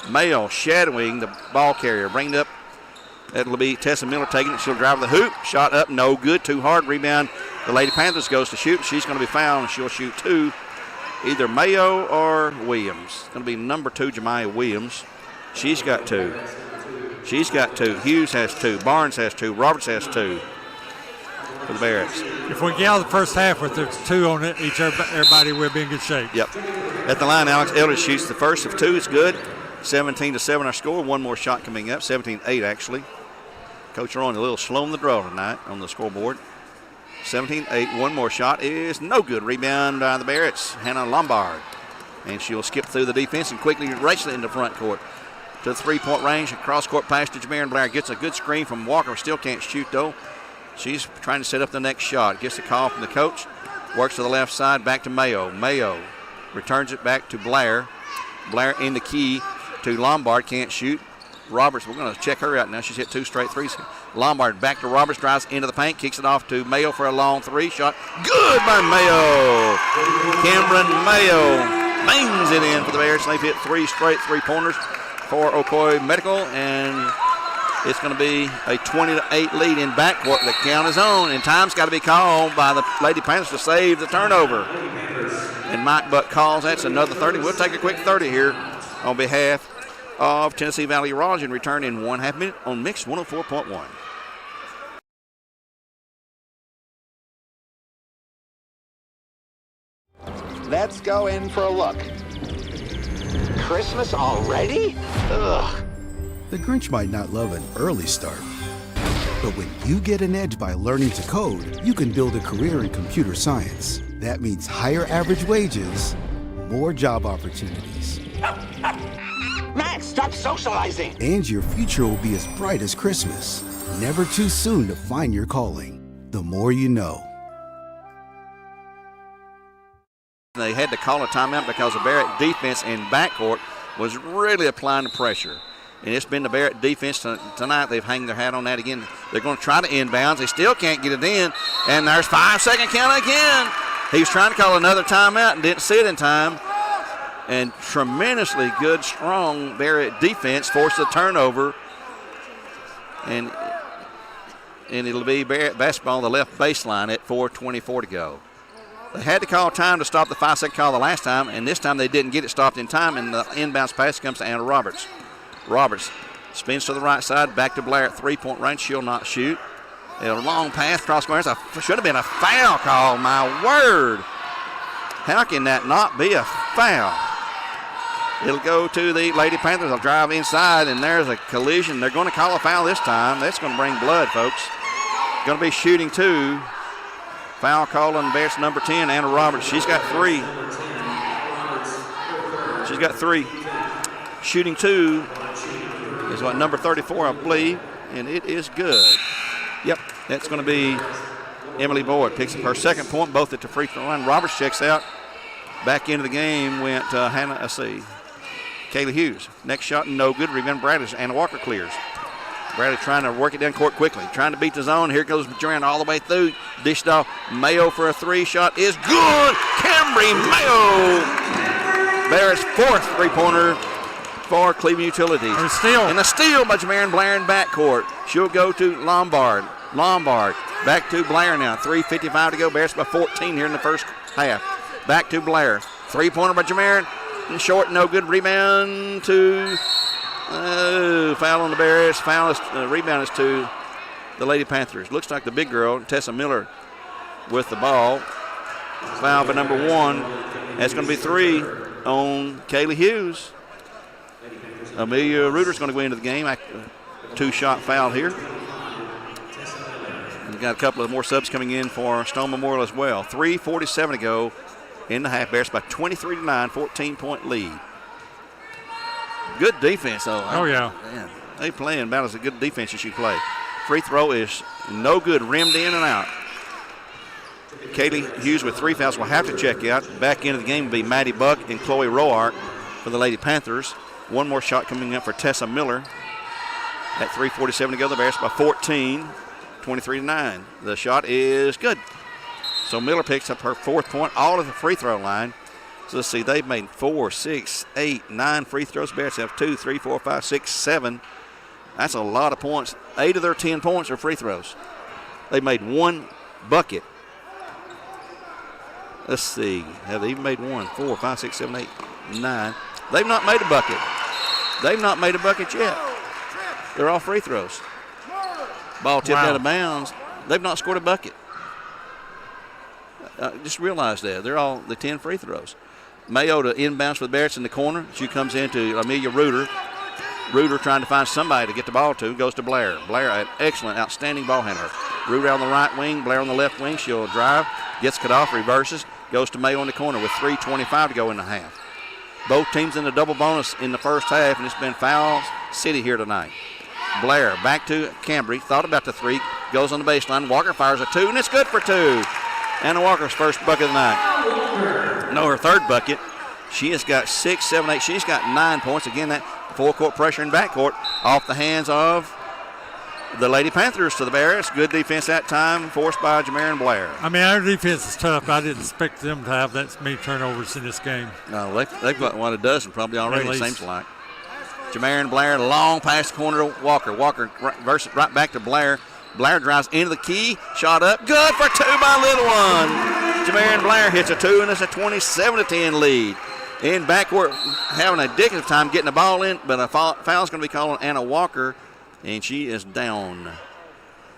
Mayo shadowing the ball carrier. Bringing it up. That'll be Tessa Miller taking it. She'll drive the hoop. Shot up, no good. Too hard. Rebound. The Lady Panthers goes to shoot. She's going to be fouled, and she'll shoot 2. Either Mayo or Williams. It's going to be number 2, Jemiah Williams. She's got 2. She's got 2. Hughes has 2. Barnes has 2. Roberts has 2 for the Bearettes. If we get out of the first half with there's 2 on it, everybody will be in good shape. Yep. At the line, Alex Eldridge shoots the first of 2. It's good. 17-7 our score. One more shot coming up. 17-8 actually. Coach Rowan a little slow on the draw tonight on the scoreboard. 17-8. One more shot is no good. Rebound by the Bearettes. Hannah Lombard. And she'll skip through the defense and quickly race it into front court. To the 3-point range. Cross court pass to Jamarin Blair. Gets a good screen from Walker. Still can't shoot though. She's trying to set up the next shot. Gets a call from the coach. Works to the left side. Back to Mayo. Mayo returns it back to Blair. Blair in the key to Lombard. Can't shoot. Roberts, we're going to check her out now. She's hit 2 straight threes. Lombard back to Roberts, drives into the paint, kicks it off to Mayo for a long 3 shot. Good by Mayo. Cameron Mayo bangs it in for the Bears. They've hit 3 straight 3-pointers for Ocoee Medical, and it's going to be a 20-8 lead in backcourt. The count is on, and time's got to be called by the Lady Panthers to save the turnover. And Mike Buck calls. That's another 30. We'll take a quick 30 here on behalf of Tennessee Valley Raj and return in 1/2 minute on Mix 104.1. Let's go in for a look. Christmas already? Ugh. The Grinch might not love an early start, but when you get an edge by learning to code, you can build a career in computer science. That means higher average wages, more job opportunities. Max, stop socializing! And your future will be as bright as Christmas. Never too soon to find your calling. The more you know. They had to call a timeout because the Bearett defense in backcourt was really applying the pressure. And it's been the Bearett defense tonight. They've hung their hat on that again. They're going to try to inbounds. They still can't get it in. And there's 5-second count again. He was trying to call another timeout and didn't see it in time. And tremendously good, strong Bearett defense forced the turnover. And it'll be Bearett basketball on the left baseline at 4:24 to go. They had to call time to stop the 5-second call the last time, and this time they didn't get it stopped in time, and the inbounds pass comes to Anna Roberts. Roberts spins to the right side, back to Blair at 3-point range. She'll not shoot. A long pass cross square. Should have been a foul call, my word. How can that not be a foul? It'll go to the Lady Panthers. They'll drive inside, and there's a collision. They're going to call a foul this time. That's going to bring blood, folks. Going to be shooting 2. Foul call on Bears number 10, Anna Roberts. She's got 3. She's got 3. Shooting 2 is what, number 34, I believe, and it is good. Yep, that's going to be Emily Boyd. Picks up her second point, both at the free throw line. Roberts checks out. Back into the game went Kaylee Hughes. Next shot, no good. Rebound Bradley. Anna Walker clears. Bradley trying to work it down court quickly. Trying to beat the zone. Here goes Joanne all the way through. Dished off. Mayo for a 3 shot is good. Cambry Mayo. Bearettes' 4th 3-pointer for Cleveland Utilities. And a steal by Jamarin Blair in backcourt. She'll go to Lombard. Back to Blair now. 3:55 to go. Bearettes by 14 here in the first half. Back to Blair. 3-pointer by Jamarin. And short, no good. Rebound to foul on the Bearettes. Rebound is to the Lady Panthers. Looks like the big girl, Tessa Miller, with the ball. Foul by number 1. That's going to be 3 on Kaylee Hughes. Amelia Reuter's going to go into the game. 2-shot foul here. We've got a couple of more subs coming in for Stone Memorial as well. 3:47 to go in the half. Bears by 23-9, 14-point lead. Good defense, though. Oh, yeah. Man, they playing about as a good defense as you play. Free throw is no good, rimmed in and out. Kaylee Hughes with 3 fouls will have to check out. Back into the game will be Maddie Buck and Chloe Roark for the Lady Panthers. One more shot coming up for Tessa Miller. At 3:47 to go, the Bears by 14, 23-9. The shot is good. So Miller picks up her 4th point, all at the free throw line. So let's see, they've made 4, 6, 8, 9 free throws. Bears have 2, 3, 4, 5, 6, 7. That's a lot of points. 8 of their 10 points are free throws. They made 1 bucket. Let's see, have they even made 1, 4, 5, 6, 7, 8, 9? They've not made a bucket. They've not made a bucket yet. They're all free throws. Ball tipped out of bounds. They've not scored a bucket. Just realize that. They're all the 10 free throws. Mayo to inbounds for the Bearettes in the corner. She comes into Amelia Reuter. Reuter trying to find somebody to get the ball to. Goes to Blair. Blair, an excellent, outstanding ball handler. Reuter on the right wing. Blair on the left wing. She'll drive. Gets cut off. Reverses. Goes to Mayo in the corner with 3:25 to go in the half. Both teams in the double bonus in the first half, and it's been foul city here tonight. Blair back to Cambry. Thought about the 3. Goes on the baseline. Walker fires a 2, and it's good for 2. Anna Walker's first bucket of the night. No, her 3rd bucket. She has got 6, 7, 8. She's got 9 points. Again, that full-court pressure in backcourt off the hands of the Lady Panthers to the Bearettes. Good defense that time, forced by Jamarin Blair. I mean, our defense is tough. I didn't expect them to have that many turnovers in this game. No, they've got 1 a dozen probably already, it seems like. Jamarin Blair, long pass corner to Walker. Walker versus right back to Blair. Blair drives into the key. Shot up. Good for 2 by little one. Jamarin Blair hits a 2, and it's a 27-10 lead. In backcourt, having a ridiculous time getting the ball in, but a foul's going to be called on Anna Walker, and she is down.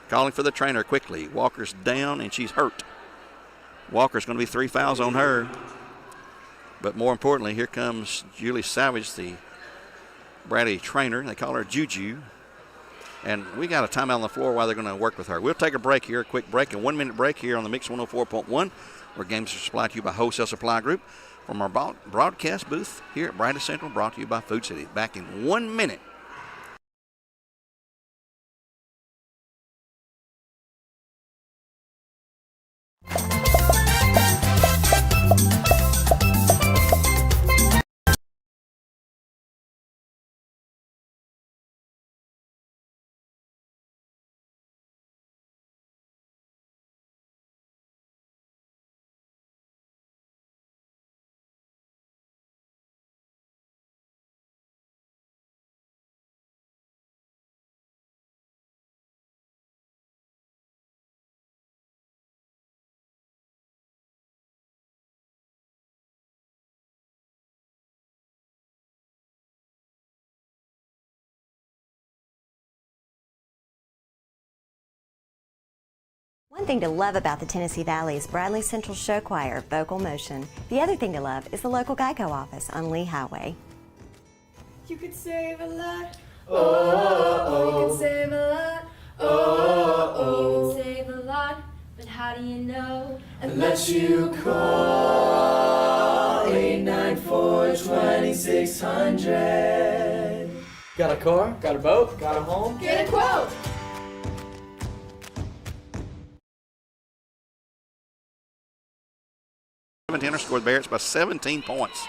Calling for the trainer quickly. Walker's down, and she's hurt. Walker's going to be 3 fouls on her. But more importantly, here comes Julie Savage, the Bradley trainer. They call her Juju. And we got a timeout on the floor while they're going to work with her. We'll take a break here, a quick break, a 1-minute break here on the Mix 104.1, where games are supplied to you by Wholesale Supply Group. From our broadcast booth here at Brandon Central, brought to you by Food City. Back in 1 minute. One thing to love about the Tennessee Valley is Bradley Central Show Choir, Vocal Motion. The other thing to love is the local Geico office on Lee Highway. You could save a lot. Oh, you could save a lot. Oh, you could save a lot. But how do you know? Unless you call 894-2600. Got a car? Got a boat? Got a home? Get a quote. outscored the Bearettes by 17 points.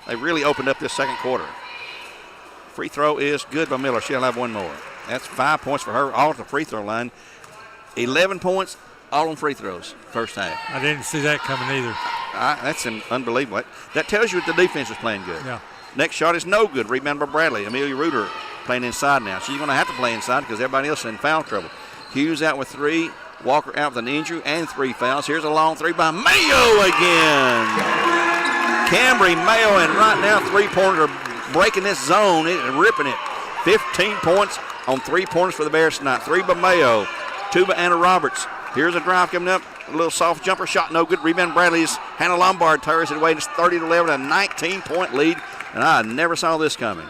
They really opened up this second quarter. Free throw is good by Miller. She'll have one more. That's 5 points for her, all at the free throw line. 11 points, all on free throws, first half. I didn't see that coming either. That's unbelievable. That tells you that the defense is playing good. Yeah. Next shot is no good. Rebound by Bradley. Amelia Reuter playing inside now. She's going to have to play inside because everybody else is in foul trouble. Hughes out with 3. Walker out with an injury and 3 fouls. Here's a long 3 by Mayo again. Cambry, Mayo, and right now 3-pointers are breaking this zone. It's ripping it. 15 points on 3-pointers for the Bears tonight. 3 by Mayo, 2 by Anna Roberts. Here's a drive coming up. A little soft jumper shot, no good. Rebound Bradley's. Hannah Lombard tears it away. It's 30-11, a 19-point lead. And I never saw this coming.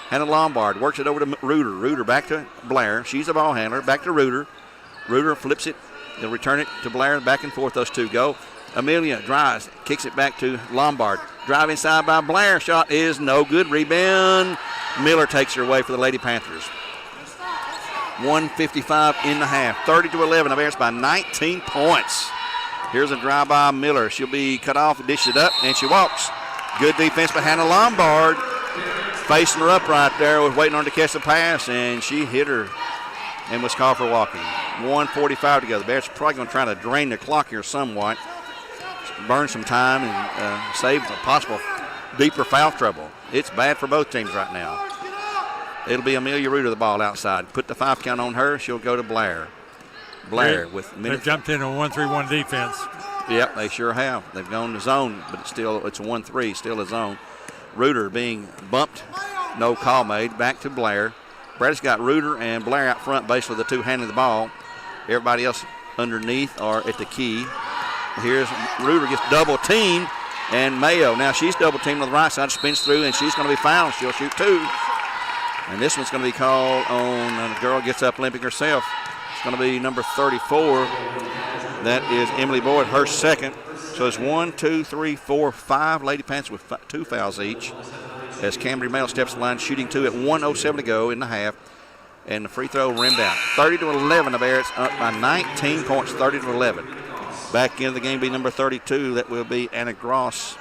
Hannah Lombard works it over to Reuter. Reuter back to Blair. She's a ball handler. Back to Reuter. Reuter flips it. They'll return it to Blair. Back and forth those two go. Amelia drives. Kicks it back to Lombard. Drive inside by Blair. Shot is no good. Rebound. Miller takes her away for the Lady Panthers. 1:55 in the half. 30-11. The Bears by 19 points. Here's a drive by Miller. She'll be cut off, dish it up, and she walks. Good defense by Hannah Lombard. Facing her up right there, was waiting on her to catch the pass, and she hit her and was called for walking. 1:45 to go. The Bears are probably going to try to drain the clock here somewhat, burn some time, and save a possible deeper foul trouble. It's bad for both teams right now. It'll be Amelia Reuter the ball outside. Put the 5 count on her. She'll go to Blair. Blair with they've jumped in a 1-3-1 defense. Yep, they sure have. They've gone to zone, but it's a 1-3, still a zone. Reuter being bumped, no call made. Back to Blair. Brad's got Reuter and Blair out front, basically the two handling the ball. Everybody else underneath or at the key. Here's Reuter gets double teamed, and Mayo. Now she's double teamed on the right side, spins through, and she's going to be fouled. She'll shoot 2. And this one's going to be called on a girl gets up limping herself. It's going to be number 34. That is Emily Boyd, her second. So it's 1, 2, 3, 4, 5 Lady Panthers with 2 fouls each. As Cambry Mayo steps the line, shooting 2 at 1:07 to go in the half. And the free throw rimmed out. 30-11, the Bears up by 19 points, 30-11. Back into the game be number 32. That will be Anna Goss,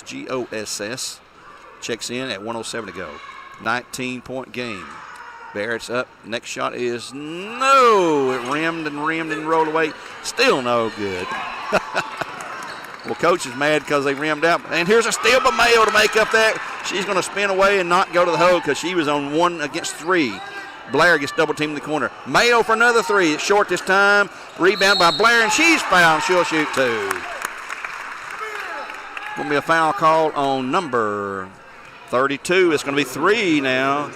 G-O-S-S. Checks in at 1:07 to go. 19-point game. Bearettes up. Next shot is no. It rimmed and rolled away. Still no good. Well, coach is mad because they rimmed out. And here's a steal by Mayo to make up that. She's going to spin away and not go to the hole because she was on 1 against 3. Blair gets double teamed in the corner. Mayo for another 3. It's short this time. Rebound by Blair, and she's fouled. She'll shoot 2. Going to be a foul call on number 32. It's going to be 3 now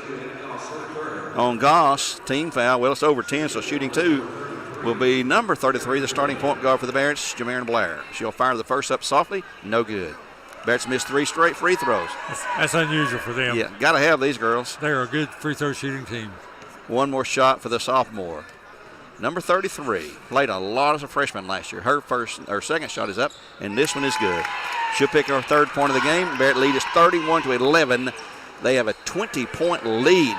on Goss. Team foul. Well, it's over 10, so shooting 2 will be number 33, the starting point guard for the Bearettes, Jamarin Blair. She'll fire the first up softly. No good. Bearettes missed 3 straight free throws. That's unusual for them. Yeah, got to have these girls. They're a good free throw shooting team. One more shot for the sophomore. Number 33 played a lot as a freshman last year. Her second shot is up, and this one is good. She'll pick her 3rd point of the game. Bearett lead is 31-11. They have a 20-point lead.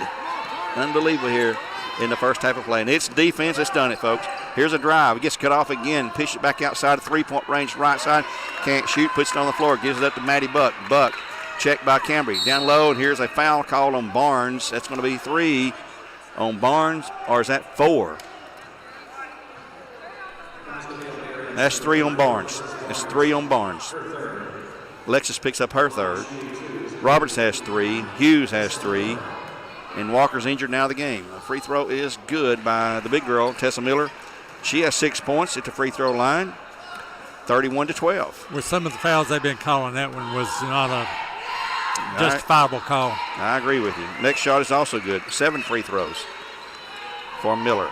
Unbelievable here in the first half of play. And it's defense that's done it, folks. Here's a drive. It gets cut off again. Pitch it back outside, 3-point range, right side. Can't shoot, puts it on the floor, gives it up to Maddie Buck. Buck checked by Cambry. Down low, and here's a foul called on Barnes. That's going to be 3 on Barnes, or is that 4? That's 3 on Barnes. It's 3 on Barnes. Alexis picks up her 3rd. Roberts has 3. Hughes has 3. And Walker's injured now of the game. A free throw is good by the big girl, Tessa Miller. She has 6 points at the free throw line. 31-12. With some of the fouls they've been calling, that one was not a justifiable call. I agree with you. Next shot is also good. 7 free throws for Miller.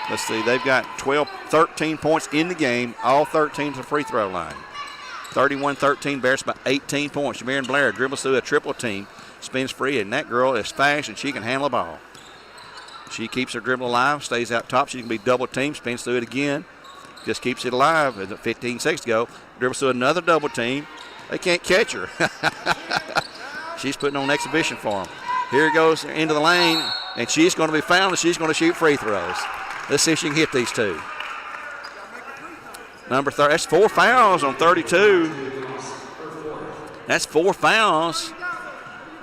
Let's see, they've got 13 points in the game, all 13 to the free throw line. 31-13, Bears by 18 points. Jamarin Blair dribbles through a triple team, spins free, and that girl is fast and she can handle the ball. She keeps her dribble alive, stays out top. She can be double teamed, spins through it again, just keeps it alive. 15 seconds to go, dribbles through another double team. They can't catch her. She's putting on exhibition for them. Here goes into the lane, and she's going to be fouled, and she's going to shoot free throws. Let's see if she can hit these two. Number 30. That's 4 fouls on 32. That's 4 fouls.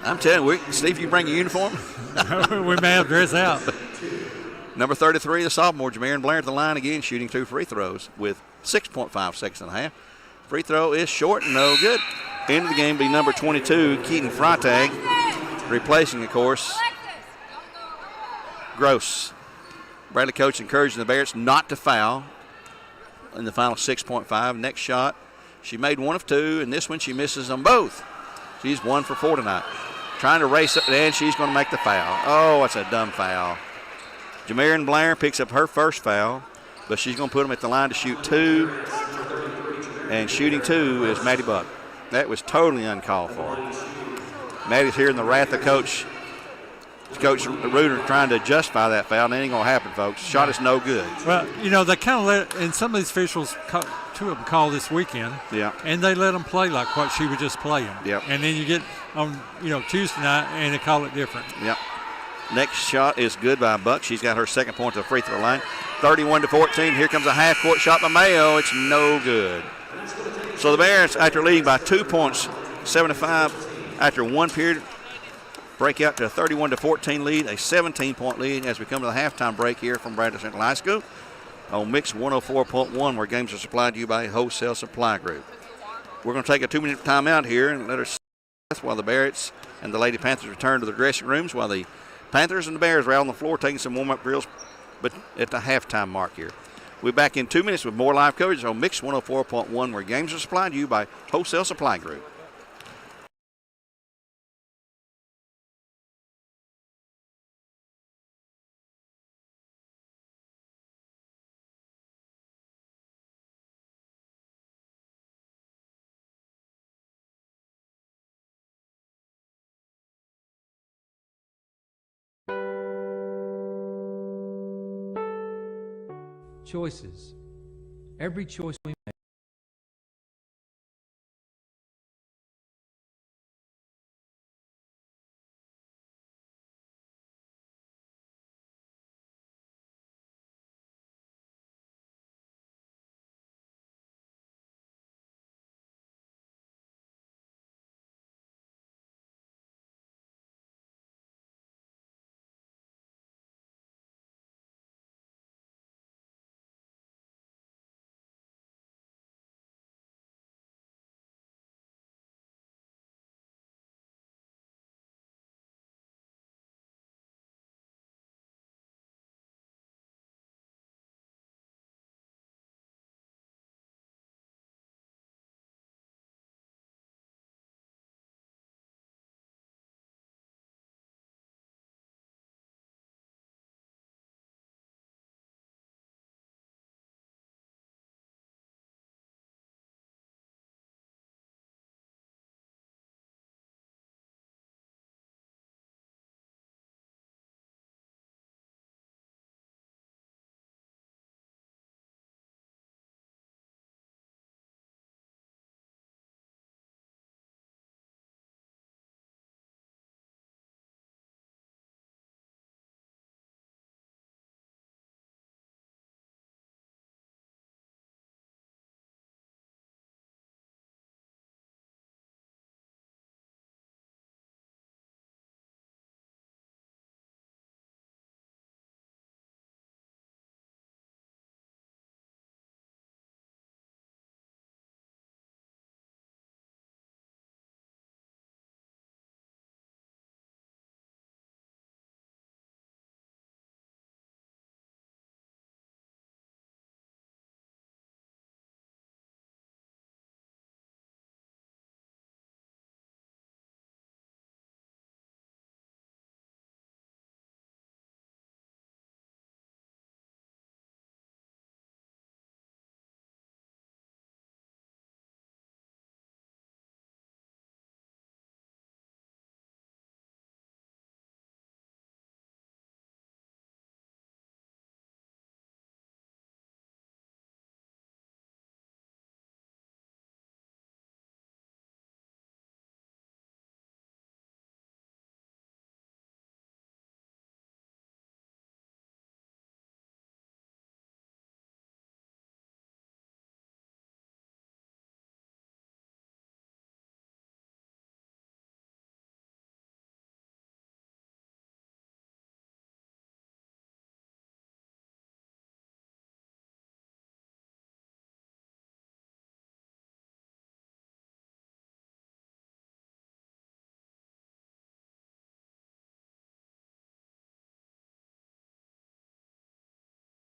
I'm telling you, Steve, you bring a uniform? We may have dressed out. Number 33, the sophomore, Jameron Blair at the line again, shooting 2 free throws with 6.5 seconds and a half. Free throw is short and no good. End of the game be number 22, Keaton Freitag, replacing, of course, Gross. Bradley coach encouraging the Bearettes not to foul in the final 6.5. Next shot, she made 1 of 2, and this one she misses them both. She's 1 for 4 tonight. Trying to race it, and she's going to make the foul. Oh, it's a dumb foul. Jameron Blair picks up her first foul, but she's going to put them at the line to shoot 2. And shooting 2 is Maddie Buck. That was totally uncalled for. Maddie's hearing the wrath of Coach Reuter trying to justify that foul, and it ain't going to happen, folks. Shot is no good. Well, you know, they kind of let, and some of these officials, 2 of them called this weekend, and they let them play like what she was just playing. Yep. And then you get on, Tuesday night, and they call it different. Yep. Next shot is good by Buck. She's got her second point to the free throw line. 31-14. Here comes a half-court shot by Mayo. It's no good. So the Bears, after leading by 2 points, 7-5, after 1 period, break out to a 31-14 lead, a 17-point lead as we come to the halftime break here from Bradley Central High School on Mix 104.1, where games are supplied to you by Wholesale Supply Group. We're going to take a 2-minute timeout here and let her sit while the Bearettes and the Lady Panthers return to their dressing rooms, while the Panthers and the Bears are out on the floor taking some warm-up drills, but at the halftime mark here. We'll be back in 2 minutes with more live coverage on Mix 104.1, where games are supplied to you by Wholesale Supply Group. Choices. Every choice we make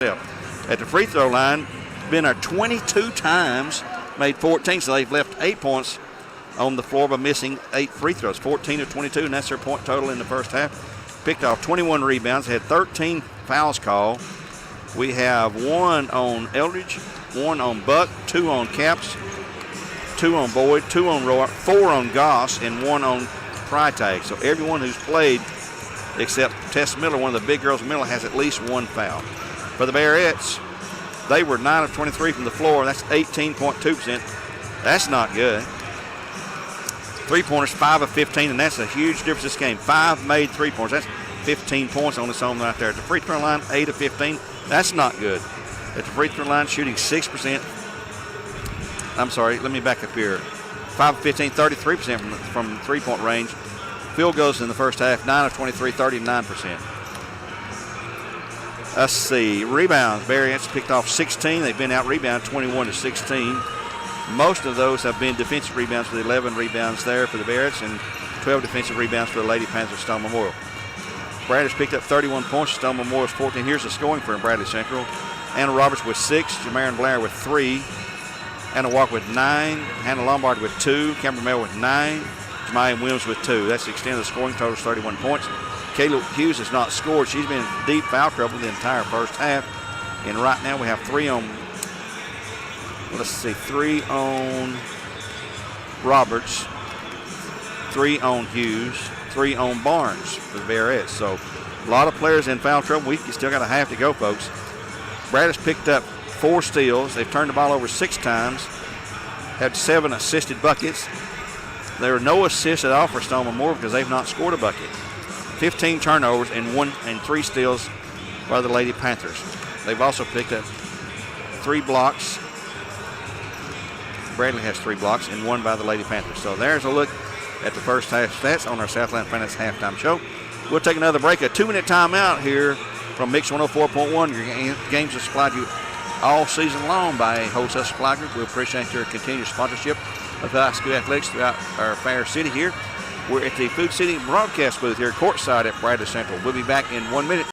At the free throw line, been there 22 times, made 14, so they've left 8 points on the floor by missing 8 free throws, 14 of 22, and that's their point total in the first half. Picked off 21 rebounds, had 13 fouls called. We have 1 on Eldridge, 1 on Buck, 2 on Caps, 2 on Boyd, 2 on Roy, 4 on Goss, and 1 on Freitag. So everyone who's played except Tess Miller, one of the big girls in Miller, has at least 1 foul. For the Bearettes, they were 9 of 23 from the floor. That's 18.2%. That's not good. Three-pointers, 5 of 15, and that's a huge difference this game. 5 made three-pointers. That's 15 points on its own right there. At the free throw line, 8 of 15. That's not good. At the free throw line, shooting 6%. I'm sorry, let me back up here. 5 of 15, 33% from three-point range. Field goals in the first half, 9 of 23, 39%. Let's see, rebounds. Bearettes picked off 16. They've been out-rebounded 21 to 16. Most of those have been defensive rebounds, with 11 rebounds there for the Bearettes and 12 defensive rebounds for the Lady Panthers Stone Memorial. Bradley's picked up 31 points. Stone Memorial's 14. Here's the scoring for Bradley Central. Anna Roberts with 6. Jamarin Blair with 3. Anna Walker with 9. Hannah Lombard with 2. Cameron Mel with 9. Jemiah Williams with 2. That's the extent of the scoring total, 31 points. Kayla Hughes has not scored. She's been in deep foul trouble the entire first half. And right now we have 3 on, 3 on Roberts, 3 on Hughes, 3 on Barnes for the Bearettes. So a lot of players in foul trouble. We still got a half to go, folks. Bradlett's picked up 4 steals. They've turned the ball over 6 times, had 7 assisted buckets. There are no assists at all for Stone Memorial because they've not scored a bucket. 15 turnovers and 3 steals by the Lady Panthers. They've also picked up 3 blocks. Bradley has 3 blocks and 1 by the Lady Panthers. So there's a look at the first half stats on our Southland Finance halftime show. We'll take another break, a 2-minute timeout here from Mix 104.1. Your games are supplied you all season long by Wholesale Supply Group. We appreciate your continued sponsorship of high school athletics throughout our fair city here. We're at the Food City broadcast booth here courtside at Bradley Central. We'll be back in 1 minute.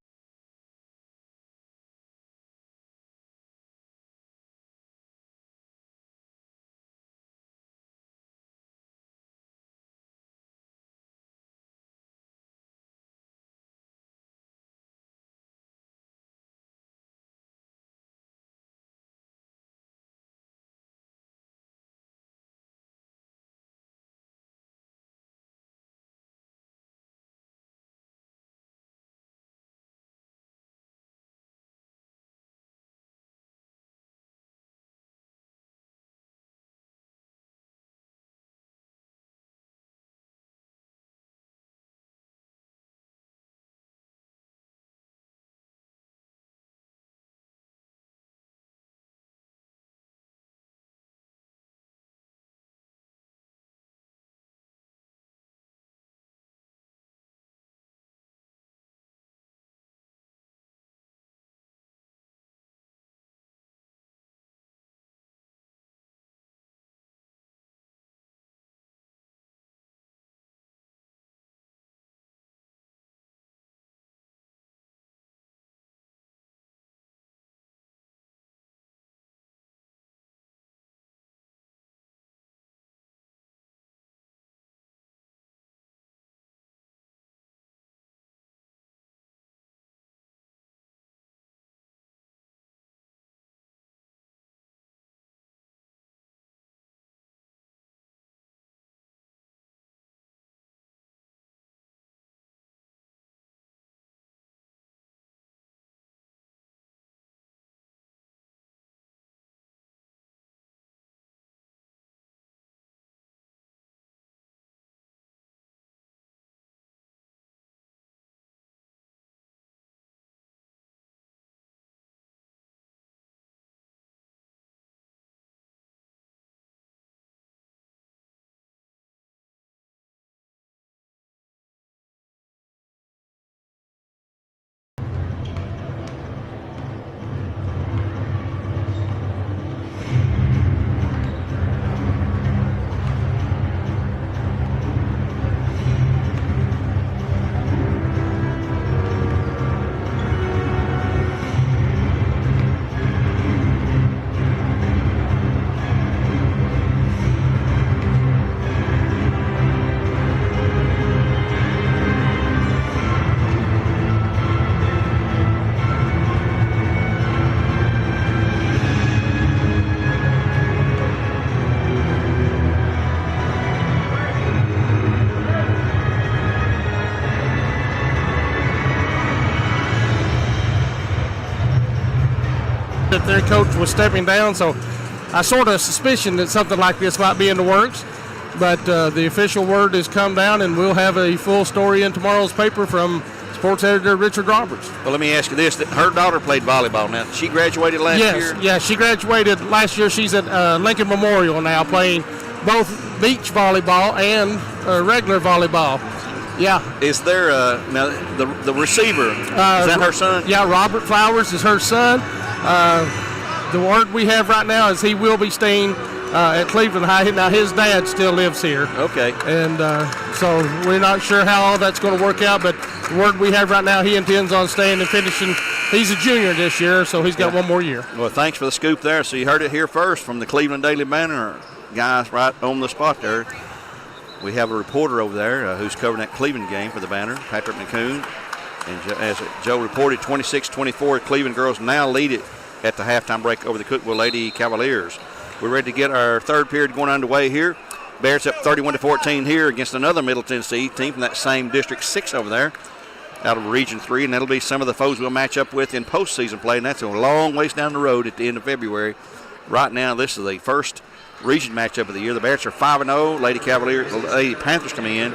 their coach was stepping down, so I sort of suspicion that something like this might be in the works. But the official word has come down, and we'll have a full story in tomorrow's paper from sports editor Richard Roberts. Well, let me ask you this. Her daughter played volleyball now. She graduated last year? Yes, she graduated last year. She's at Lincoln Memorial now playing both beach volleyball and regular volleyball. Yeah. Is there now the receiver? Is that her son? Yeah, Robert Flowers is her son. The word we have right now is he will be staying at Cleveland High. Now his dad still lives here. Okay. And so we're not sure how all that's going to work out, but the word we have right now, he intends on staying and finishing. He's a junior this year, so he's got one more year. Well, thanks for the scoop there. So you heard it here first from the Cleveland Daily Banner guys right on the spot there. We have a reporter over there who's covering that Cleveland game for the Banner, Patrick McCoon. And as Joe reported, 26-24, Cleveland girls now lead it at the halftime break over the Cookeville Lady Cavaliers. We're ready to get our third period going underway here. Bearettes up 31-14 here against another Middle Tennessee team from that same District 6 over there out of Region 3, and that'll be some of the foes we'll match up with in postseason play, and that's a long ways down the road at the end of February. Right now, this is the first region matchup of the year. The Bearettes are 5-0. Lady Panthers coming in.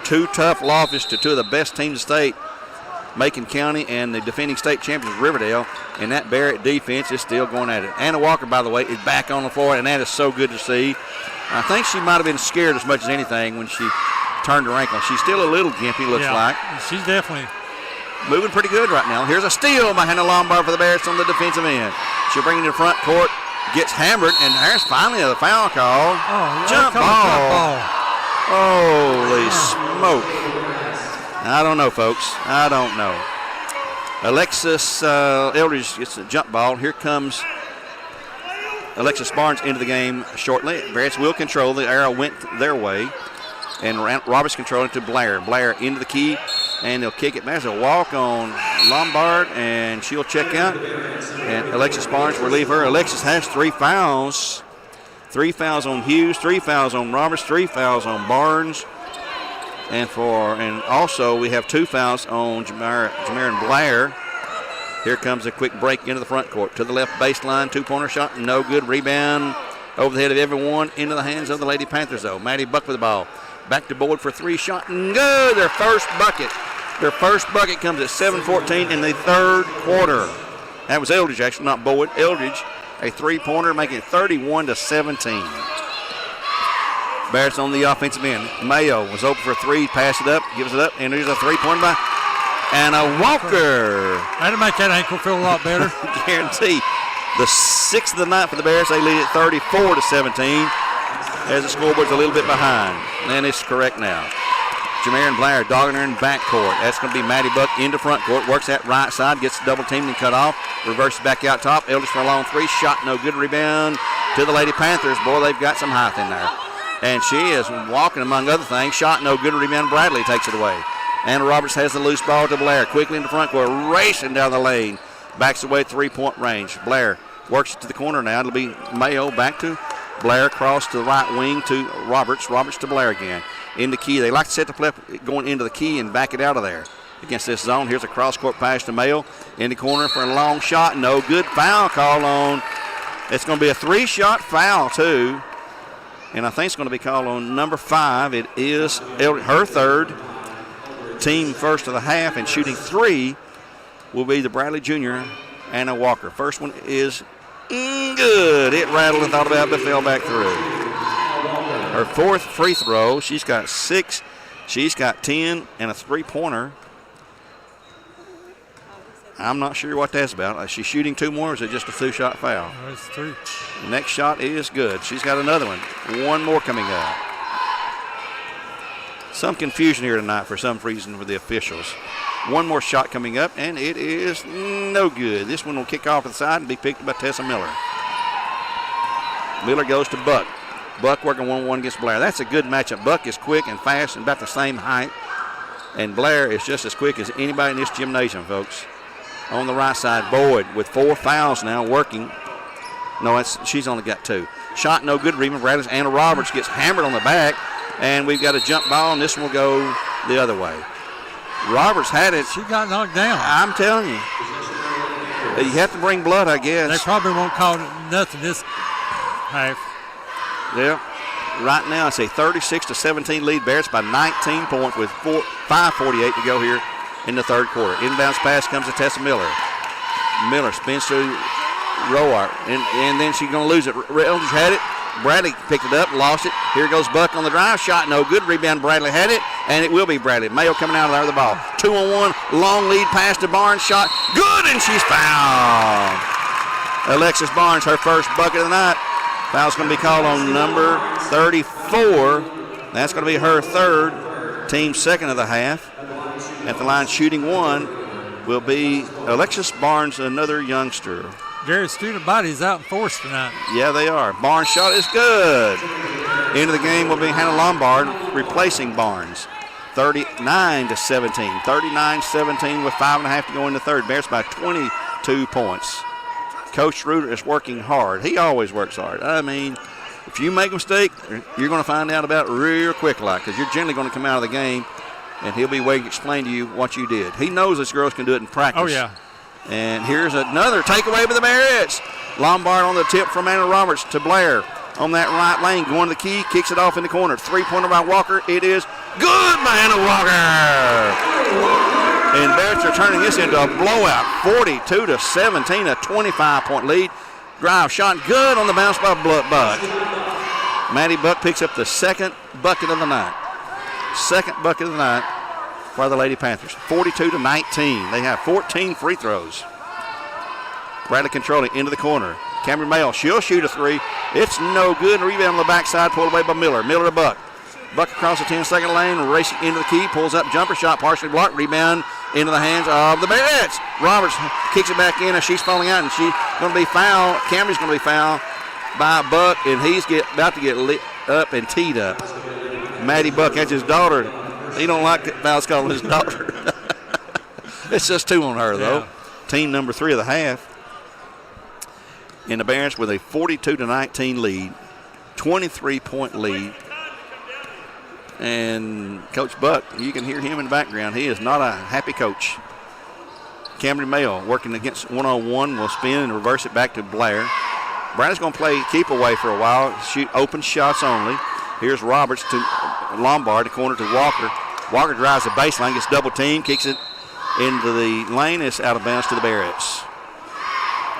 Two tough losses to two of the best teams in the state, Macon County and the defending state champions Riverdale, and that Bearette defense is still going at it. Anna Walker, by the way, is back on the floor, and that is so good to see. I think she might have been scared as much as anything when she turned her ankle. She's still a little gimpy, looks like. She's definitely moving pretty good right now. Here's a steal by Hannah Lombard for the Bearettes on the defensive end. She'll bring it to the front court, gets hammered, and there's finally a foul call. Jump ball. Holy smoke. I don't know, folks. I don't know. Alexis Eldridge gets a jump ball. Here comes Alexis Barnes into the game shortly. Bearettes will control. The arrow went their way. And Roberts controlling to Blair. Blair into the key, and they'll kick it back. They'll walk on Lombard, and she'll check out. And Alexis Barnes will relieve her. Alexis has 3 fouls. 3 fouls on Hughes, 3 fouls on Roberts, 3 fouls on Barnes. And also we have 2 fouls on Jamarin Blair. Here comes a quick break into the front court. To the left baseline, 2-pointer shot, no good. Rebound over the head of everyone into the hands of the Lady Panthers, though. Maddie Buck with the ball. Back to Boyd for 3 shot, and good. Their first bucket. Their first bucket comes at 7:14 in the third quarter. That was Eldridge, actually, not Boyd. Eldridge, a 3-pointer, making it 31-17. Bearettes on the offensive end. Mayo was open for 3, pass it up, gives it up, and there's a 3-pointer by Anna Walker. That'll make that ankle feel a lot better. Guarantee. The 6th of the night for the Bearettes. They lead it 34-17 as the scoreboard's a little bit behind. And it's correct now. Jamarin Blair dogging her in backcourt. That's going to be Maddie Buck into front court. Works that right side, gets double teamed and cut off. Reverses back out top. Eldridge for a long 3. Shot no good. Rebound to the Lady Panthers. Boy, they've got some height in there. And she is walking among other things. Shot no good. Rebound. Bradley takes it away. Anna Roberts has the loose ball to Blair. Quickly into front court. Racing down the lane. Backs away 3-point range. Blair works it to the corner now. It'll be Mayo back to Blair, across to the right wing to Roberts. Roberts to Blair again. In the key. They like to set the play going into the key and back it out of there against this zone. Here's a cross-court pass to Mayo. In the corner for a long shot. No good. Foul call on. It's going to be a 3-shot foul, too. And I think it's going to be called on number 5. It is her third. Team first of the half. And shooting 3 will be the Bradley Jr., Anna Walker. First one is good. It rattled and thought about it, but fell back through. Her 4th free throw. She's got 6. She's got 10 and a 3-pointer. I'm not sure what that's about. Is she shooting 2 more, or is it just a 2-shot foul? No, it's 3. The next shot is good. She's got another one. 1 more coming up. Some confusion here tonight for some reason with the officials. 1 more shot coming up, and it is no good. This one will kick off to the side and be picked up by Tessa Miller. Miller goes to Buck. Buck working 1-on-1 against Blair. That's a good matchup. Buck is quick and fast and about the same height. And Blair is just as quick as anybody in this gymnasium, folks. On the right side, Boyd with 4 fouls now working. No, she's only got 2. Shot no good. Rebound Bradley's. Anna Roberts gets hammered on the back. And we've got a jump ball, and this one will go the other way. Roberts had it. She got knocked down. I'm telling you. You have to bring blood, I guess. They probably won't call nothing this half. Yeah. Right now, it's a 36-17 lead. Bearettes by 19 points with 5:48 to go here in the third quarter. Inbounds pass comes to Tessa Miller. Miller spins to Roark, and then she's going to lose it. Eldridge had it. Bradley picked it up, lost it. Here goes Buck on the drive. Shot no good. Rebound, Bradley had it, and it will be Bradley. Mayo coming out of there with the ball. 2-on-1, long lead pass to Barnes. Shot good, and she's fouled. Alexis Barnes, her first bucket of the night. Foul's going to be called on number 34. That's going to be her third, team's second of the half. At the line shooting one will be Alexis Barnes, another youngster. Gary's student body's out in force tonight. Yeah, they are. Barnes' shot is good. End of the game will be Hannah Lombard replacing Barnes. 39-17. 39-17 with 5.5 to go in the third. Bearettes by 22 points. Coach Reuter is working hard. He always works hard. I mean, if you make a mistake, you're going to find out about it real quick, because you're generally going to come out of the game, and he'll be waiting to explain to you what you did. He knows this girls can do it in practice. Oh, yeah. And here's another takeaway by the Bearettes. Lombard on the tip from Anna Roberts to Blair on that right lane. Going to the key, kicks it off in the corner. Three-pointer by Walker. It is good by Anna Walker. And Bearettes are turning this into a blowout. 42-17, a 25-point lead. Drive shot good on the bounce by Buck. Maddie Buck picks up the second bucket of the night. Second bucket of the night for the Lady Panthers. 42-19. They have 14 free throws. Bradley controlling into the corner. Cameron Mayo, she'll shoot a three. It's no good. Rebound on the backside, pulled away by Miller. Miller to Buck. Buck across the 10-second lane, racing into the key, pulls up, jumper shot, partially blocked. Rebound into the hands of the Bearettes. Roberts kicks it back in as she's falling out, and she's going to be fouled. Cameron's going to be fouled by Buck, and he's about to get lit up and teed up. Maddie Buck, that's his daughter. He don't like fouls called on his daughter. It's just two on her, though. Yeah. Team number 3 of the half. And the Bearettes with a 42-19 lead, 23-point lead. And Coach Buck, you can hear him in the background. He is not a happy coach. Cameron Mayo working against one-on-one will spin and reverse it back to Blair. Brandon's going to play keep away for a while, shoot open shots only. Here's Roberts to Lombard, the corner to Walker. Walker drives the baseline, gets double teamed, kicks it into the lane. It's out of bounds to the Bearettes.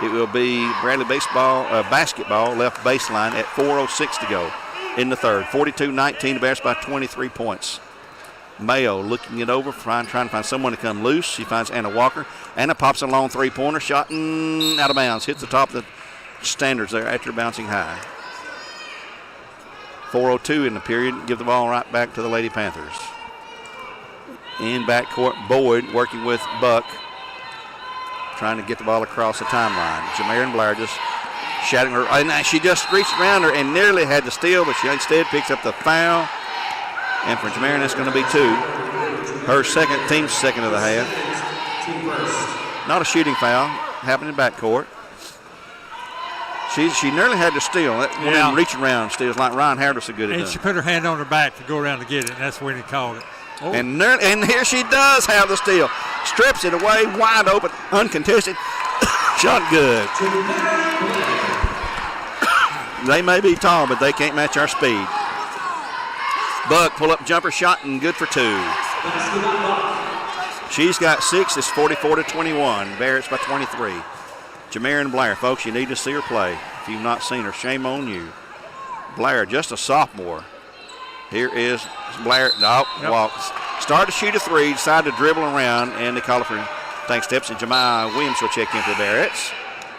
It will be Bradley basketball left baseline at 4:06 to go in the third. 42-19, the Bearettes by 23 points. Mayo looking it over, trying to find someone to come loose. She finds Anna Walker. Anna pops a long three-pointer, shot out of bounds. Hits the top of the standards there after bouncing high. 4:02 in the period. Give the ball right back to the Lady Panthers. In backcourt, Boyd working with Buck, trying to get the ball across the timeline. Jamarian Blair just shouting her, and she just reached around her and nearly had to steal, but she instead picks up the foul. And for Jamarian, that's going to be 2. Her team's second of the half. Not a shooting foul. Happened in backcourt. She nearly had to steal. That one didn't reach around steals like Ryan Howard was so good at. And she put her hand on her back to go around to get it, and that's when he called it. Oh. And here she does have the steal. Strips it away, wide open, uncontested. Shot good. They may be tall, but they can't match our speed. Buck pull up jumper shot and good for 2. She's got 6. It's 44-21. Bearettes by 23. Jamarian Blair, folks, you need to see her play. If you've not seen her, shame on you. Blair, just a sophomore. Here is Blair. Walks. Started to shoot a 3, decided to dribble around, and they call it for thanks steps. And Jemiah Williams will check in for the Bearettes.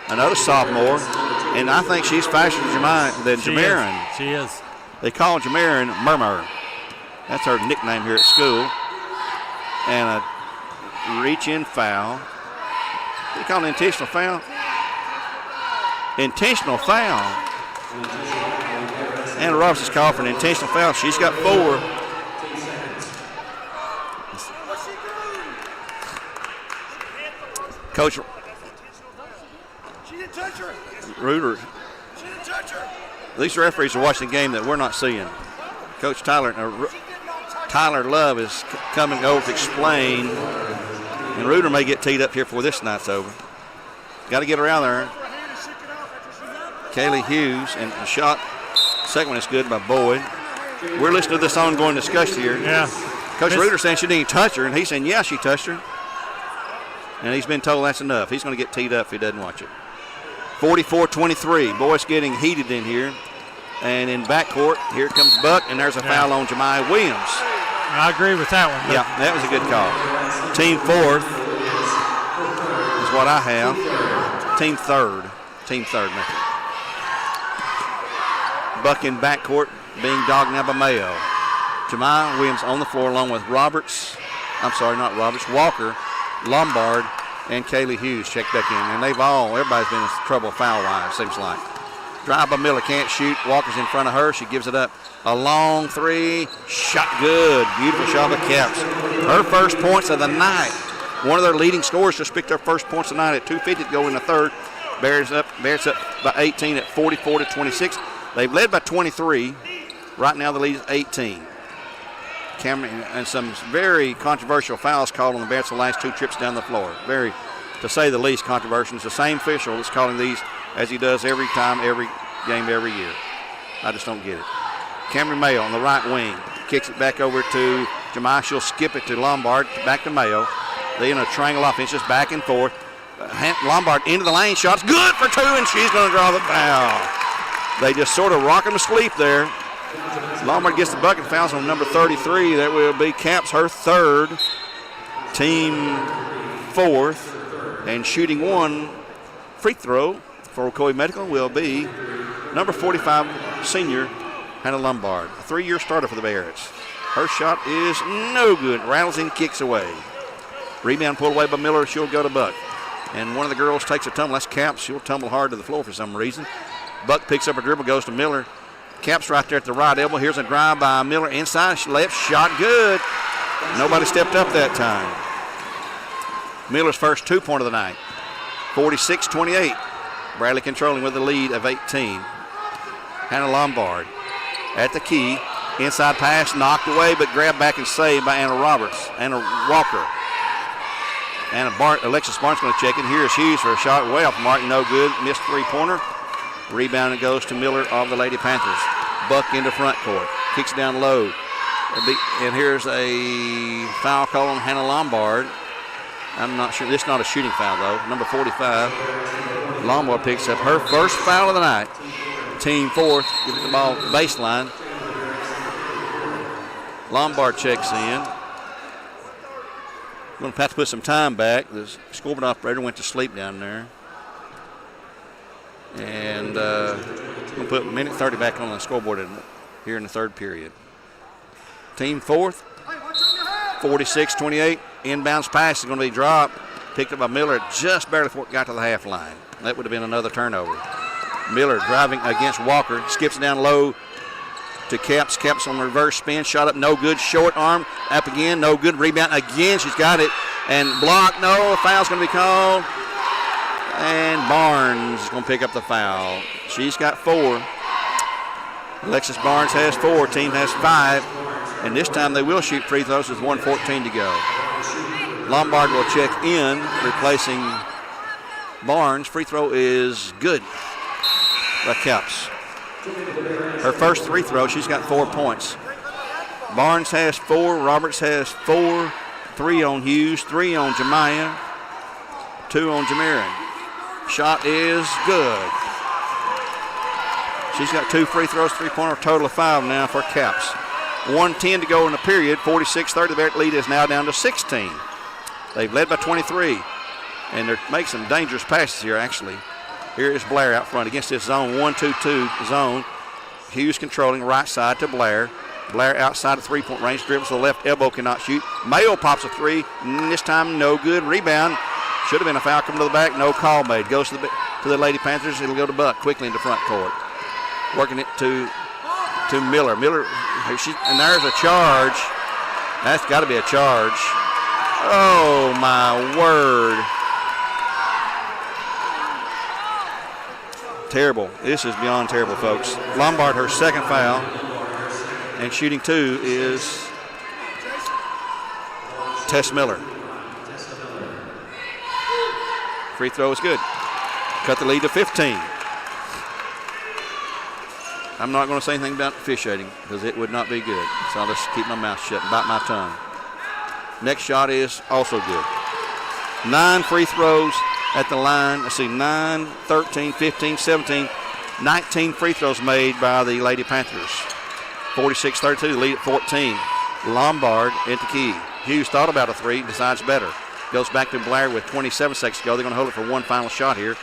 Another sophomore, and I think she's faster than Jamarian. She is. They call Jamarian Murmur. That's her nickname here at school. And a reach-in foul. They call it an intentional foul. Intentional foul. Anna Roberts is called for an intentional foul. She's got 4. Coach Reuter. These referees are watching the game that we're not seeing. Coach Tyler Love is coming over to explain. And Reuter may get teed up here before this night's over. Got to get her out there. Kaylee Hughes, and the shot, second one is good by Boyd. We're listening to this ongoing discussion here. Yeah. Coach Reuter saying she didn't touch her, and he's saying, yeah, she touched her. And he's been told that's enough. He's going to get teed up if he doesn't watch it. 44-23. Boys getting heated in here. And in backcourt, here comes Buck, and there's a foul on Jemiah Williams. I agree with that one. Yeah, that was a good call. Team fourth is what I have. Team third. Matthew. Buck in backcourt being dogged now by Mayo. Jemiah Williams on the floor along with Walker, Lombard, and Kaylee Hughes check back in. And everybody's been in trouble foul-wise, seems like. Drive by Miller, can't shoot. Walker's in front of her. She gives it up. A long three. Shot good. Beautiful shot by Caps. Her first points of the night. One of their leading scorers just picked up first points of the night at 2:50 to go in the third. Bears up by 18 at 44-26. They've led by 23. Right now the lead is 18. Cameron, and some very controversial fouls called on the Bears the last two trips down the floor. Very, to say the least, controversial. It's the same official that's calling these as he does every time, every game, every year. I just don't get it. Cameron Mayo on the right wing. Kicks it back over to Jemiah. She'll skip it to Lombard, back to Mayo. They in a triangle offense, just back and forth. Lombard into the lane. Shot's good for two, and she's going to draw the foul. They just sort of rock him to sleep there. Lombard gets the bucket, fouls on number 33. That will be Caps, her third, team fourth, and shooting one free throw for Ocoee Medical will be number 45 senior Hannah Lombard, a 3-year starter for the Bearettes. Her shot is no good. Rattles in, kicks away. Rebound pulled away by Miller. She'll go to Buck. And one of the girls takes a tumble. That's Caps. She'll tumble hard to the floor for some reason. Buck picks up a dribble, goes to Miller. Caps right there at the right elbow. Here's a drive by Miller inside. Left shot good. Nobody stepped up that time. Miller's first 2-point of the night. 46-28. Bradley controlling with the lead of 18. Hannah Lombard at the key. Inside pass knocked away, but grabbed back and saved by Anna Walker. Alexis Barnes going to check in. Here's Hughes for a shot way off the mark. No good. Missed three-pointer. Rebound and goes to Miller of the Lady Panthers. Buck into front court. Kicks down low. And here's a foul call on Hannah Lombard. I'm not sure. This is not a shooting foul, though. Number 45. Lombard picks up her first foul of the night. Team fourth. Gets the ball baseline. Lombard checks in. Going to have to put some time back. The scoreboard operator went to sleep down there. And we'll put a minute 30 back on the scoreboard here in the third period. Team fourth, 46-28. Inbounds pass is going to be dropped. Picked up by Miller just barely before it got to the half line. That would have been another turnover. Miller driving against Walker. Skips down low to Caps. Caps on the reverse spin. Shot up, no good. Short arm. Up again, no good. Rebound again. She's got it. And blocked. No, foul's going to be called. And Barnes is going to pick up the foul. She's got 4. Alexis Barnes has 4. Team has 5. And this time they will shoot free throws with 1:14 to go. Lombard will check in, replacing Barnes. Free throw is good by Caps. Her first free throw, she's got 4 points. Barnes has 4. Roberts has 4. 3 on Hughes. 3 on Jemiah. 2 on Jamirin. Shot is good. She's got 2 free throws, 3-pointer, total of 5 now for Caps. 1:10 to go in the period. 46-30. The Bearett lead is now down to 16. They've led by 23. And they're making some dangerous passes here, actually. Here is Blair out front against this zone, 1-2-2 zone. Hughes controlling right side to Blair. Blair outside of 3-point range, dribbles to the left elbow, cannot shoot. Mayo pops a 3, this time no good. Rebound. Should have been a foul coming to the back, no call made. Goes to the Lady Panthers, it'll go to Buck quickly into front court. Working it to Miller. Miller, and there's a charge. That's got to be a charge. Oh, my word. Terrible. This is beyond terrible, folks. Lombard, her second foul. And shooting 2 is Tess Miller. Free throw is good. cut the lead to 15. I'm not going to say anything about officiating because it would not be good. So I'll just keep my mouth shut and bite my tongue. Next shot is also good. 9 free throws at the line. Let's see, 9, 13, 15, 17, 19 free throws made by the Lady Panthers. 46-32, lead at 14. Lombard into Key. Hughes thought about a three, decides better. Goes back to Blair with 27 seconds to go. They're going to hold it for one final shot here.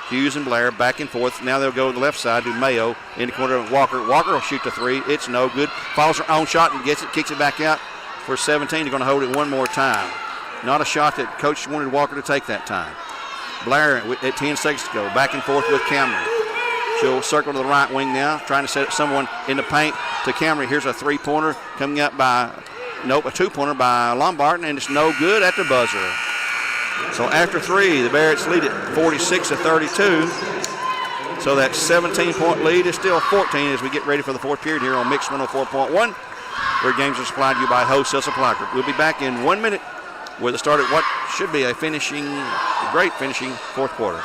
Hughes and Blair back and forth. Now they'll go to the left side to Mayo in the corner of Walker. Walker will shoot the three. It's no good. Follows her own shot and gets it, kicks it back out for 17. They're going to hold it one more time. Not a shot that Coach wanted Walker to take that time. Blair at 10 seconds to go. Back and forth with Cameron. She'll circle to the right wing now, trying to set up someone in the paint to Cameron. Here's a three-pointer coming up by, a two-pointer by Lombard, and it's no good at the buzzer. So after three, the Bearettes lead it 46-32. So that 17-point lead is still 14 as we get ready for the fourth period here on Mix 104.1, where games are supplied to you by Wholesale Supply Group. We'll be back in 1 minute with the start at what should be a great finishing fourth quarter.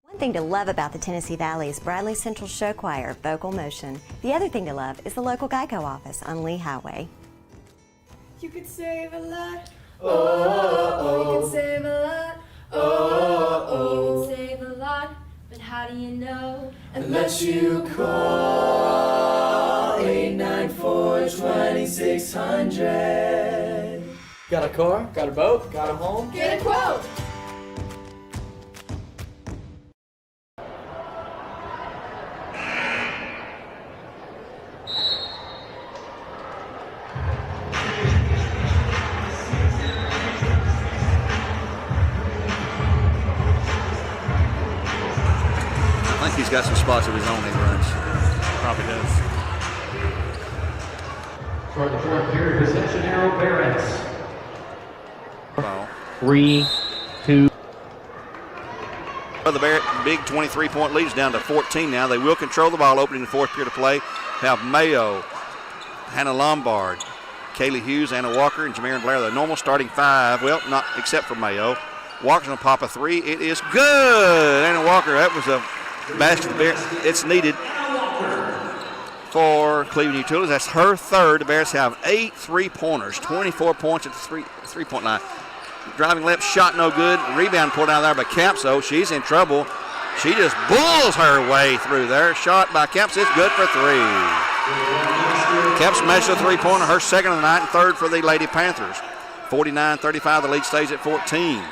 One thing to love about the Tennessee Valley is Bradley Central Show Choir, Vocal Motion. The other thing to love is the local Geico office on Lee Highway. You could save a lot. You can save a lot. You can save a lot. But how do you know? Unless you call 894-2600. Got a car? Got a boat? Got a home? Get a quote. He's got some spots of his own he runs. Probably does. For the fourth period, possession arrow, Bearettes. 3, 2. The Bearett big 23-point lead is down to 14 now. They will control the ball opening the fourth period of play. Have Mayo, Hannah Lombard, Kaylee Hughes, Anna Walker, and Jameer Blair. The normal starting five. Well, not except for Mayo. Walker's going to pop a three. It is good. Anna Walker, that was a basket. It's needed for Cleveland Utilities. That's her third. The Bears have 8 3-pointers, 24 points at the three-point line. Driving left shot no good. Rebound pulled out there by Capso. She's in trouble. She just bulls her way through there. Shot by Caps. It's good for 3. Caps smashed a three-pointer, her second of the night, and third for the Lady Panthers. 49-35. The lead stays at 14.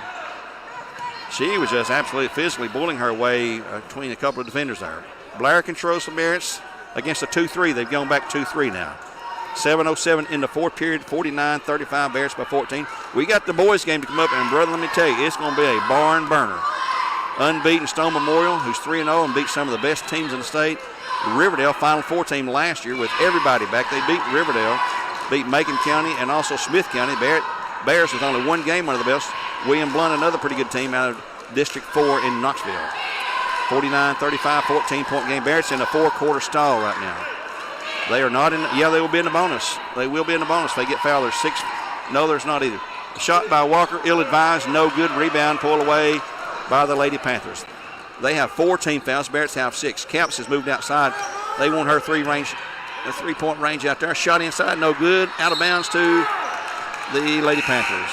She was just absolutely physically bullying her way between a couple of defenders there. Blair controls the Bearettes against a 2-3. They've gone back 2-3 now. 7:07 in the fourth period, 49-35, Bearettes by 14. We got the boys' game to come up, and brother, let me tell you, it's going to be a barn burner. Unbeaten Stone Memorial, who's 3-0 and beat some of the best teams in the state. Riverdale, Final Four team last year with everybody back. They beat Riverdale, beat Macon County, and also Smith County. Bears with only one game under the belts. William Blunt, another pretty good team out of District 4 in Knoxville. 49-35, 14-point game. Bears in a 4-quarter stall right now. They are not in. Yeah, they will be in the bonus. They will be in the bonus if they get fouled. There's 6. No, there's not either. Shot by Walker, ill-advised, no good. Rebound pulled away by the Lady Panthers. They have 4 team fouls. Bears have 6. Caps has moved outside. They want her three-point range out there. Shot inside, no good. Out of bounds to the Lady Panthers.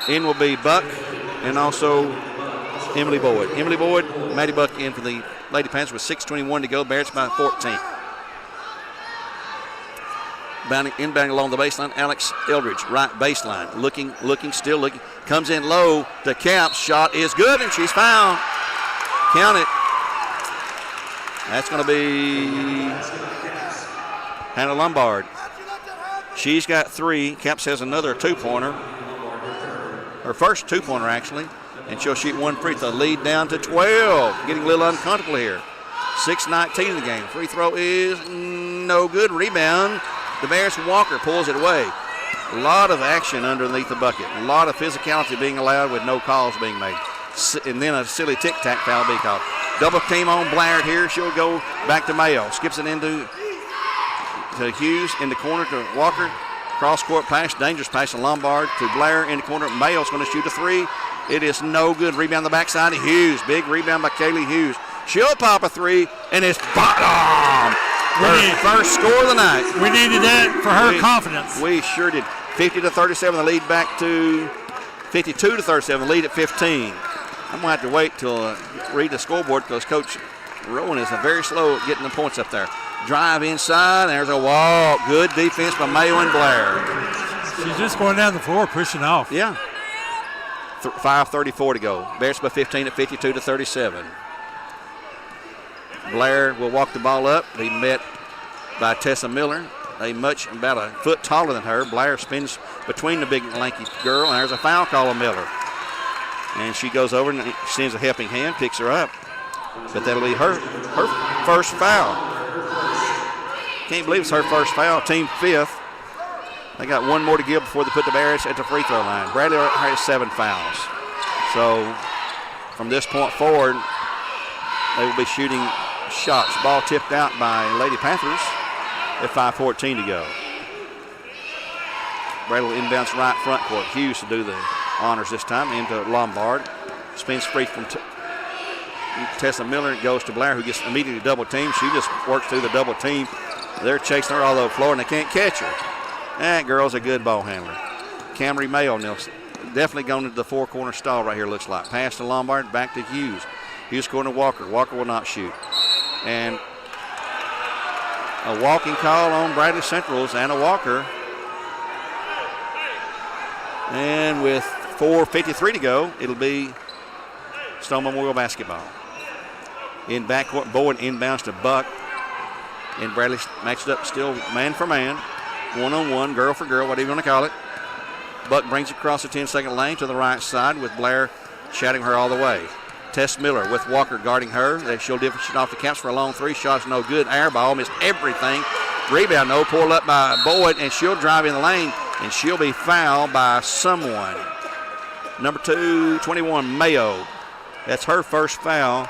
In will be Buck and also Emily Boyd. Emily Boyd, Maddie Buck in for the Lady Panthers with 6:21 to go. Bears by 14. Inbounding along the baseline, Alex Eldridge, right baseline. Looking, still looking. Comes in low to Caps. Shot is good, and she's fouled. Count it. That's going to be Hannah Lombard. She's got 3. Caps has another 2-pointer. Her first 2-pointer, actually. And she'll shoot 1 free throw. Lead down to 12. Getting a little uncomfortable here. 6:19 in the game. Free throw is no good. Rebound. The Bears from Walker pulls it away. A lot of action underneath the bucket. A lot of physicality being allowed with no calls being made. And then a silly tic-tac foul being called. Double team on Blair here. She'll go back to Mayo. Skips it into Hughes in the corner to Walker. Cross-court pass, dangerous pass to Lombard to Blair in the corner. Mayo's going to shoot a three. It is no good. Rebound the backside to Hughes. Big rebound by Kaylee Hughes. She'll pop a three, and it's bottom. Her first score of the night. We needed that for her confidence. We sure did. 50-37, the lead back to 52-37, the lead at 15. I'm going to have to wait till read the scoreboard because Coach Rowan is very slow at getting the points up there. Drive inside, there's a walk. Good defense by Mayo and Blair. She's just going down the floor, pushing off. Yeah. 5:34 to go. Bears by 15 at 52-37. Blair will walk the ball up. He met by Tessa Miller. About a foot taller than her. Blair spins between the big lanky girl, and there's a foul call on Miller. And she goes over and sends a helping hand, picks her up. But that'll be her first foul. Can't believe it's her first foul. Team fifth. They got one more to give before they put the Bearettes at the free throw line. Bradley has 7 fouls. So from this point forward, they will be shooting shots. Ball tipped out by Lady Panthers at 5:14 to go. Bradley will inbounds right front court. Hughes to do the honors this time into Lombard. Spins free from Tessa Miller. It goes to Blair, who gets immediately double teamed. She just works through the double team. They're chasing her all over the floor, and they can't catch her. That girl's a good ball handler. Camry Mayo definitely going into the four-corner stall right here, looks like. Pass to Lombard, back to Hughes. Hughes going to Walker. Walker will not shoot. And a walking call on Bradley Central's Anna Walker. And with 4:53 to go, it'll be Stone Memorial basketball. In backcourt, Boyd inbounds to Buck. And Bradley matched up still man for man. One-on-one, girl for girl, whatever you want to call it. Buck brings it across the 10-second lane to the right side with Blair shouting her all the way. Tess Miller with Walker guarding her. She'll dish it off the caps for a long three. Shot's no good. Air ball, missed everything. Rebound, no. Pulled up by Boyd, and she'll drive in the lane, and she'll be fouled by someone. Number 21, Mayo. That's her first foul.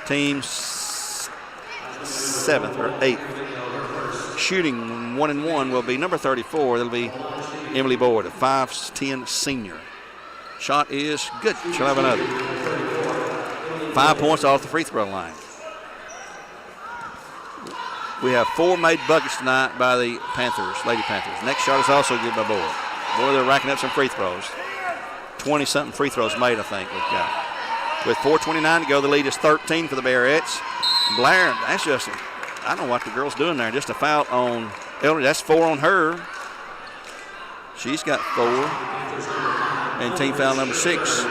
Team 7th or 8th. Shooting 1-1 will be number 34. That'll be Emily Boyd, a 5'10" senior. Shot is good. She'll have another. 5 points off the free throw line. We have 4 made buckets tonight by the Panthers, Lady Panthers. Next shot is also good by Boyd. Boy, they're racking up some free throws. 20-something free throws made, I think we've got. With 4:29 to go, the lead is 13 for the Bearettes. Blair, that's just, I don't know what the girl's doing there. Just a foul on Elder. That's 4 on her. She's got 4. And team foul number 6.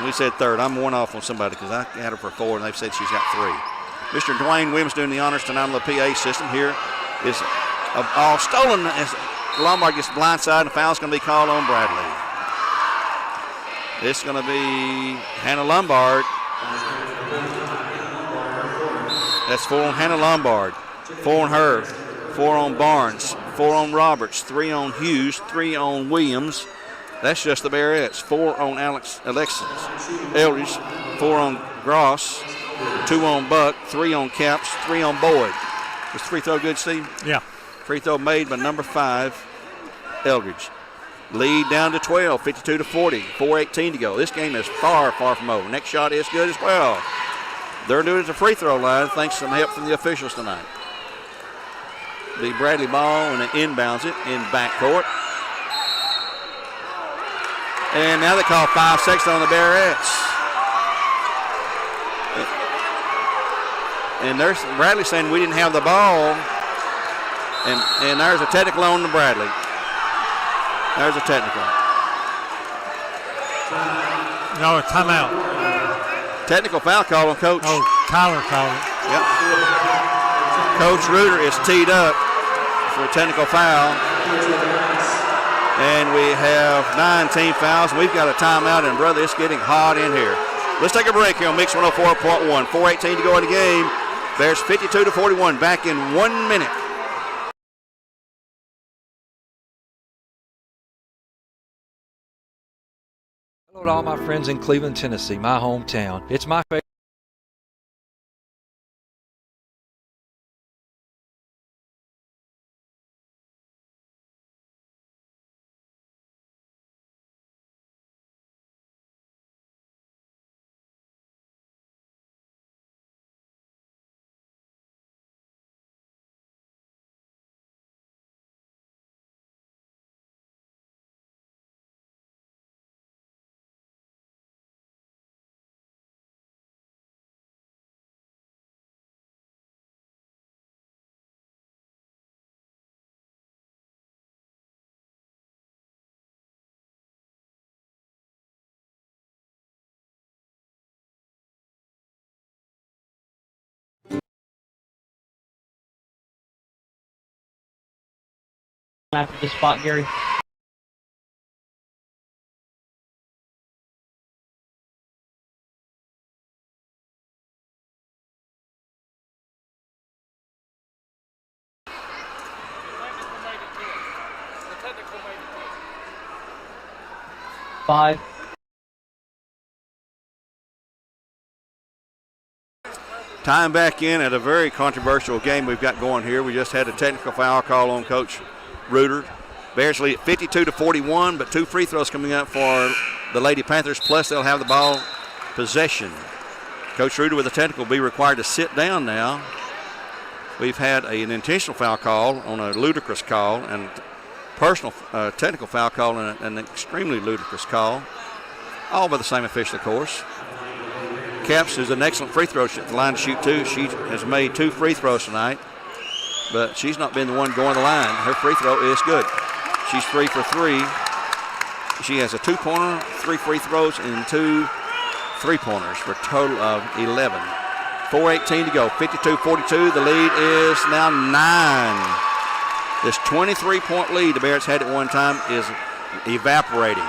We said third. I'm one off on somebody because I had her for 4, and they've said she's got 3. Mr. Dwayne Williams doing the honors tonight on the PA system. Here is all stolen as Lombard gets blindside, and a foul's going to be called on Bradley. It's going to be Hannah Lombard. That's 4 on Hannah Lombard. 4 on her. 4 on Barnes. 4 on Roberts. 3 on Hughes. 3 on Williams. That's just the Bearettes. 4 on Alexis Eldridge. 4 on Gross. 2 on Buck. 3 on Caps. 3 on Boyd. Was the free throw good, Steve? Yeah. Free throw made by number 5, Eldridge. Lead down to 12, 52-40, 4:18 to go. This game is far, far from over. Next shot is good as well. They're doing it at the free throw line thanks to some help from the officials tonight. The Bradley ball, and it inbounds it in backcourt. And now they call 5 seconds on the Bearettes. And there's Bradley saying we didn't have the ball. And there's a technical on the Bradley. There's a technical. No, a timeout. Technical foul call on Coach. Oh, Tyler called it. Yep. Coach Reuter is teed up for a technical foul. And we have 9 team fouls. We've got a timeout, and brother, it's getting hot in here. Let's take a break here on Mix 104.1. 4:18 to go in the game. Bears 52-41. Back in 1 minute. Hello to all my friends in Cleveland, Tennessee, my hometown. It's my favorite. after this spot, Gary. Five. Time back in at a very controversial game we've got going here. We just had a technical foul call on Coach Reuter. Bears lead at 52-41, but 2 free throws coming up for the Lady Panthers, plus they'll have the ball possession. Coach Reuter with a technical will be required to sit down now. We've had an intentional foul call on a ludicrous call, and personal technical foul call and an extremely ludicrous call, all by the same official, of course. Caps is an excellent free throw at the line to shoot 2. She has made 2 free throws tonight, but she's not been the one going to the line. Her free throw is good. She's 3 for 3. She has a 2-pointer, 3 free throws, and 2 3-pointers for a total of 11. 4:18 to go, 52-42. The lead is now 9. This 23-point lead the Bears had at one time is evaporating.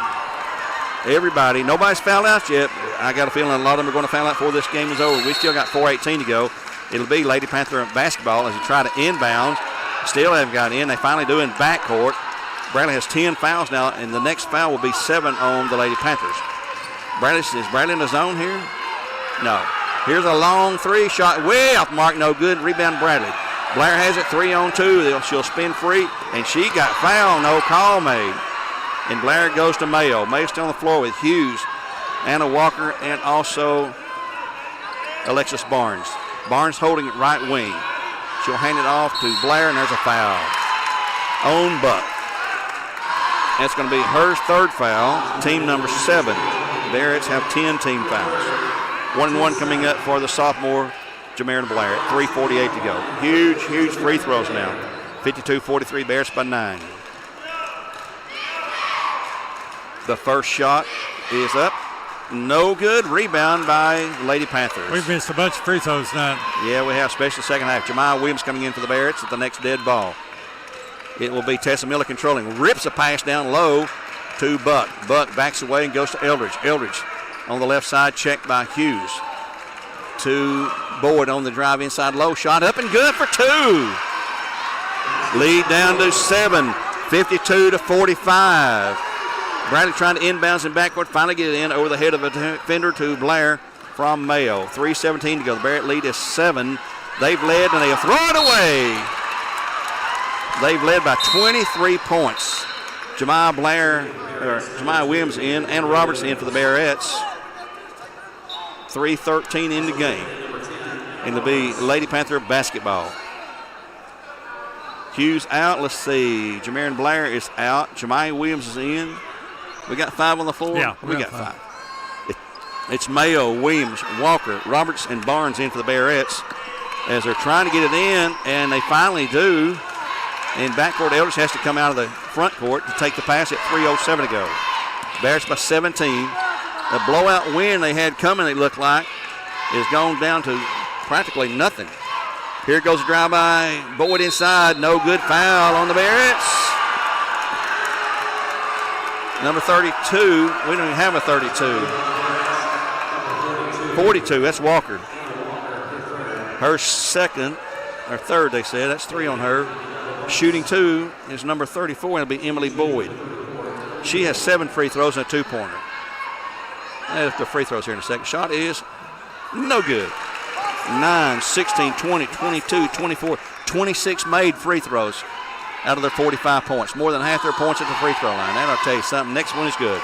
Everybody, nobody's fouled out yet. I got a feeling a lot of them are going to foul out before this game is over. We still got 4:18 to go. It'll be Lady Panther basketball as they try to inbound. Still haven't got in. They finally do in backcourt. Bradley has 10 fouls now, and the next foul will be 7 on the Lady Panthers. Is Bradley in the zone here? No. Here's a long 3 shot, way off mark, no good. Rebound Bradley. Blair has it 3-on-2. She'll spin free, and she got fouled. No call made. And Blair goes to Mayo. Mayo's still on the floor with Hughes, Anna Walker, and also Alexis Barnes. Barnes holding it right wing. She'll hand it off to Blair, and there's a foul on Buck. That's going to be her 3rd foul, team number 7. Bearettes have 10 team fouls. 1-1 coming up for the sophomore, Jamarin Blair, at 3:48 to go. Huge free throws now. 52-43, Bears by 9. The first shot is up. No good. Rebound by Lady Panthers. We've missed a bunch of free throws tonight. Yeah, we have, especially the second half. Jemiah Williams coming in for the Bearettes at the next dead ball. It will be Tessa Miller controlling. Rips a pass down low to Buck. Buck backs away and goes to Eldridge. Eldridge on the left side, checked by Hughes. To Boyd on the drive inside low. Shot up and good for 2. Lead down to 7. 52-45. Bradley trying to inbounds in backcourt. Finally get it in over the head of a defender to Blair from Mayo. 3:17 to go. The Bearett lead is 7. They've led and they'll throw it away. They've led by 23 points. Jemiah Williams in and Roberts in for the Bearettes. 3:13 in the game. And it'll be Lady Panther basketball. Hughes out. Let's see. Jamarin Blair is out. Jemiah Williams is in. We got 5 on the floor? Yeah, we got 5. It's Mayo, Williams, Walker, Roberts, and Barnes in for the Bearettes as they're trying to get it in, and they finally do. And backcourt, Eldridge has to come out of the front court to take the pass at 3:07 to go. Bears by 17. The blowout win they had coming, it looked like, is gone down to practically nothing. Here goes a drive by Boyd inside. No good. Foul on the Bearettes. Number 32. We don't even have a 32. 42. That's Walker. Her second, or third, they said. That's 3 on her. Shooting 2 is number 34. It'll be Emily Boyd. She has 7 free throws and a 2-pointer. That's the free throws here in a second. Shot is no good. 9, 16, 20, 22, 24, 26 made free throws out of their 45 points. More than half their points at the free throw line. That'll tell you something. Next one is good.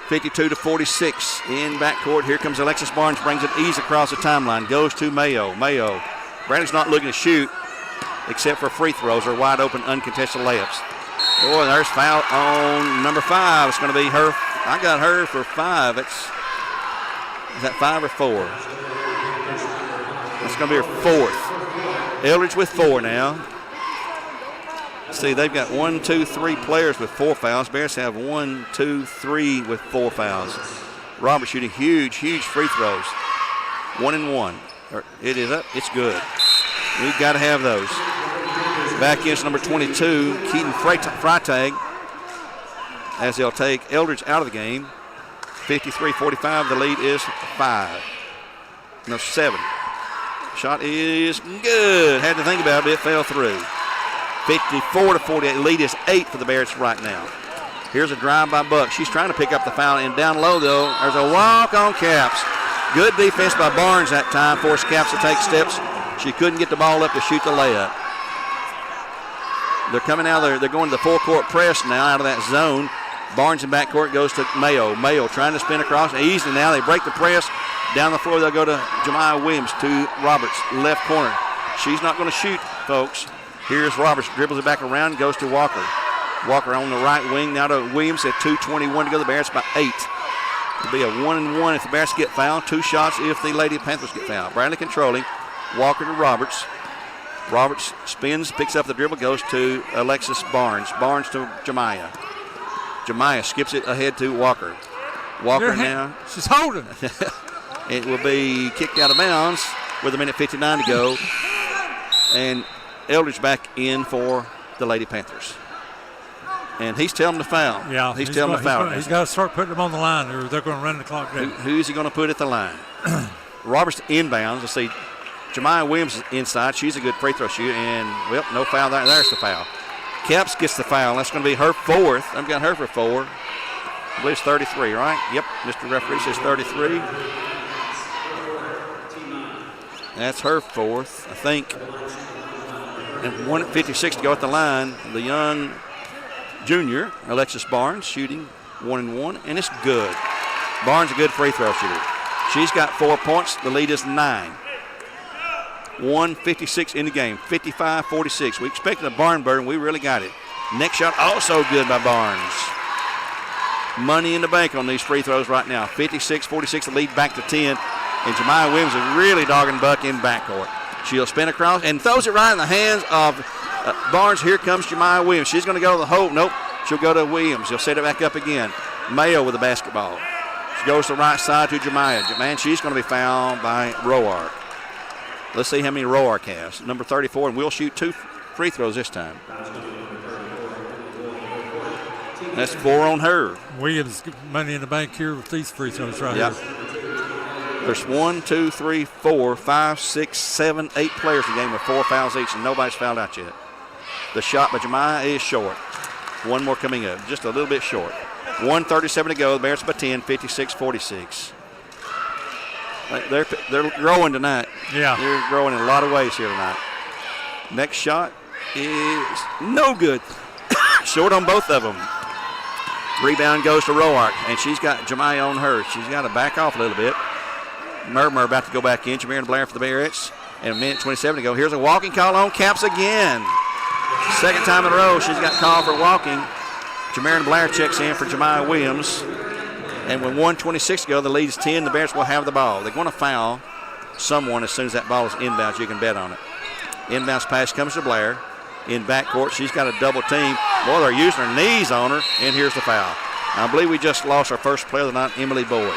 52-46 in backcourt. Here comes Alexis Barnes, brings it easy across the timeline, goes to Mayo. Mayo. Bradley's not looking to shoot except for free throws or wide open uncontested layups. Boy, there's foul on number 5. It's going to be her. I got her for 5. Is that 5 or 4? That's going to be her 4th. Eldridge with 4 now. See, they've got 1, 2, 3 players with 4 fouls. Bears have 1, 2, 3 with 4 fouls. Robert shooting huge free throws. 1 and 1. It is up. It's good. We've got to have those. Back is number 22, Keaton Freitag, as they'll take Eldridge out of the game. 53-45, the lead is 5. No, 7. Shot is good. Had to think about it, it fell through. 54-48, lead is 8 for the Bearettes right now. Here's a drive by Buck. She's trying to pick up the foul, and down low, though, there's a walk on Caps. Good defense by Barnes that time, forced Caps to take steps. She couldn't get the ball up to shoot the layup. They're coming out there. They're going to the full-court press now out of that zone. Barnes in backcourt goes to Mayo. Mayo trying to spin across. Easily now. They break the press. Down the floor, they'll go to Jemiah Williams to Roberts, left corner. She's not going to shoot, folks. Here's Roberts. Dribbles it back around, goes to Walker. Walker on the right wing now to Williams at 2:21 to go. The Bearettes by 8. It'll be a 1-and-1 if the Bearettes get fouled. 2 shots if the Lady Panthers get fouled. Bradley controlling. Walker to Roberts. Roberts spins, picks up the dribble, goes to Alexis Barnes. Barnes to Jemiah. Jemiah skips it ahead to Walker. Walker now. She's holding. It will be kicked out of bounds with 1:59 to go. And Eldridge back in for the Lady Panthers. And he's telling them to foul. Yeah, he's telling them to foul. He's got to start putting them on the line, or they're going to run the clock down. Who's he going to put at the line? Roberts inbounds. Let's see. Jemiah Williams is inside. She's a good free throw shooter. And, well, no foul there. There's the foul. Caps gets the foul. That's going to be her 4th. I've got her for 4. I believe it's 33, right? Yep, Mr. Referee says 33. That's her 4th, I think. And 1:56 to go at the line. The young junior, Alexis Barnes, shooting 1-and-1, and it's good. Barnes, a good free throw shooter. She's got 4 points. The lead is 9. 1:56 in the game, 55-46. We expected a barn burn. We really got it. Next shot also good by Barnes. Money in the bank on these free throws right now. 56-46, the lead back to 10. And Jemiah Williams is really dogging Buck in backcourt. She'll spin across and throws it right in the hands of Barnes. Here comes Jemiah Williams. She's going to go to the hole. Nope. She'll go to Williams. He'll set it back up again. Mayo with the basketball. She goes to the right side to Jemiah. Man, she's going to be fouled by Roark. Let's see how many Roark has. Number 34, and we'll shoot 2 free throws this time. That's 4 on her. Williams money in the bank here with these free throws right here. There's 1, 2, 3, 4, 5, 6, 7, 8 players in the game with 4 fouls each, and nobody's fouled out yet. The shot by Jemiah is short. 1 more coming up, just a little bit short. 1:37 to go. The Bears by 10, 56-46. They're growing tonight. Yeah. They're growing in a lot of ways here tonight. Next shot is no good. Short on both of them. Rebound goes to Roark, and she's got Jemiah on her. She's got to back off a little bit. Murmur about to go back in. Jamiron Blair for the Bearettes. And 1:27 to go. Here's a walking call on Caps again. Second time in a row she's got called for walking. Jamiron Blair checks in for Jemiah Williams. And with 1:26 to go, the lead is 10. The Bears will have the ball. They're going to foul someone as soon as that ball is inbounds. You can bet on it. Inbounds pass comes to Blair. In backcourt, she's got a double team. Boy, they're using their knees on her. And here's the foul. I believe we just lost our first player of the night, Emily Boyd.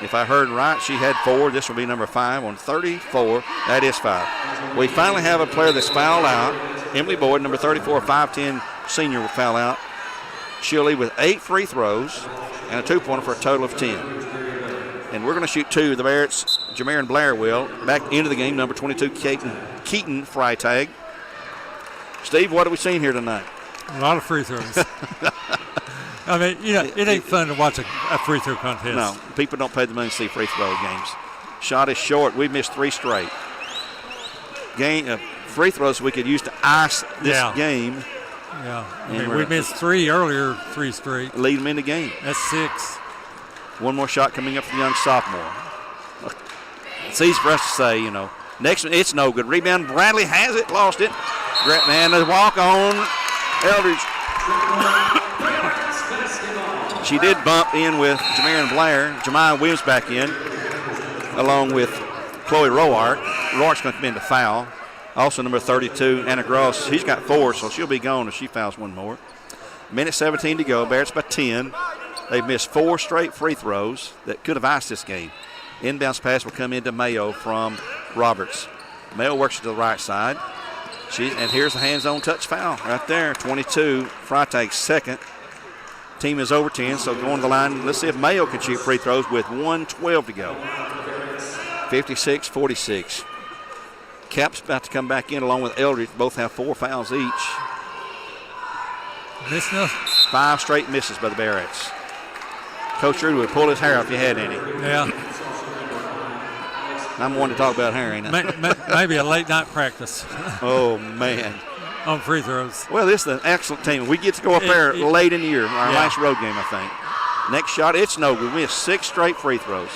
If I heard right, she had 4. This will be number 5 on 34. That is 5. We finally have a player that's fouled out. Emily Boyd, number 34, 5'10" senior, will foul out. She'll lead with 8 free throws and a 2-pointer for a total of 10. And we're going to shoot 2. The Bearettes, Jamiron Blair will. Back into the game, number 22, Keaton Freitag. Steve, what have we seen here tonight? A lot of free throws. I mean, you know, it ain't fun to watch a free throw contest. No, people don't pay the money to see free throw games. Shot is short. We've missed 3 straight. Free throws we could use to ice this game. Yeah, I mean, we missed 3 earlier, 3 straight. Lead them in the game. That's 6. One more shot coming up for the young sophomore. It's easy for us to say, you know. Next one, it's no good. Rebound, Bradley has it, lost it. Man, the walk on Eldridge. She did bump in with Jamiron Blair. Jemiah Williams back in, along with Chloe Roark. Roark's going to come in to foul. Also number 32, Anna Gross. He's got 4, so she'll be gone if she fouls one more. 1:17 to go. Bearettes by 10. They've missed 4 straight free throws that could have iced this game. Inbounds pass will come into Mayo from Roberts. Mayo works to the right side. And here's the hands-on touch foul right there. 22. Freitag's second. Team is over 10, so going to the line. Let's see if Mayo can shoot free throws with 1:12 to go. 56-46. Cap's about to come back in along with Eldridge. Both have 4 fouls each. Missing 5 straight misses by the Bearettes. Coach Rudy would pull his hair if you had any. Yeah. I'm one to talk about hair, ain't I? Maybe a late night practice. Oh, man. On free throws. Well, this is an excellent team. We get to go up there late in the year, our last road game, I think. Next shot, it's no good. We have 6 straight free throws.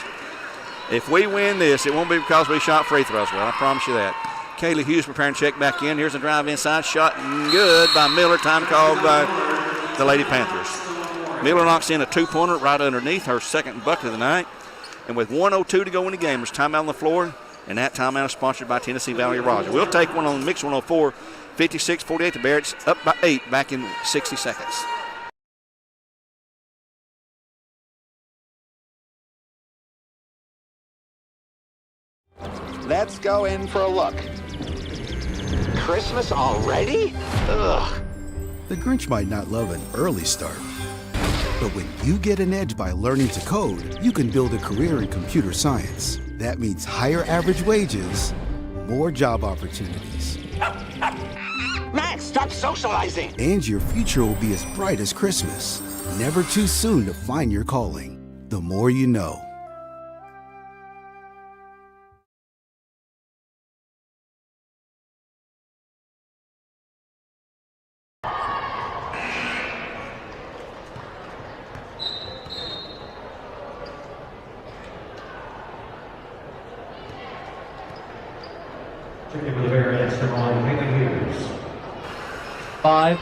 If we win this, it won't be because we shot free throws well. I promise you that. Kaylee Hughes preparing to check back in. Here's a drive inside. Shot good by Miller. Time called by the Lady Panthers. Miller knocks in a 2-pointer right underneath her second bucket of the night. And with 1:02 to go in the game, there's timeout on the floor. And that timeout is sponsored by Tennessee Valley Roger. We'll take one on the Mix 104. 56-48. The Bearettes up by 8 back in 60 seconds. Let's go in for a look. Christmas already? Ugh. The Grinch might not love an early start, but when you get an edge by learning to code, you can build a career in computer science. That means higher average wages, more job opportunities. Max, stop socializing. And your future will be as bright as Christmas. Never too soon to find your calling. The more you know. Checking for the Bearettes, number 1, Kaylee Hughes. 5.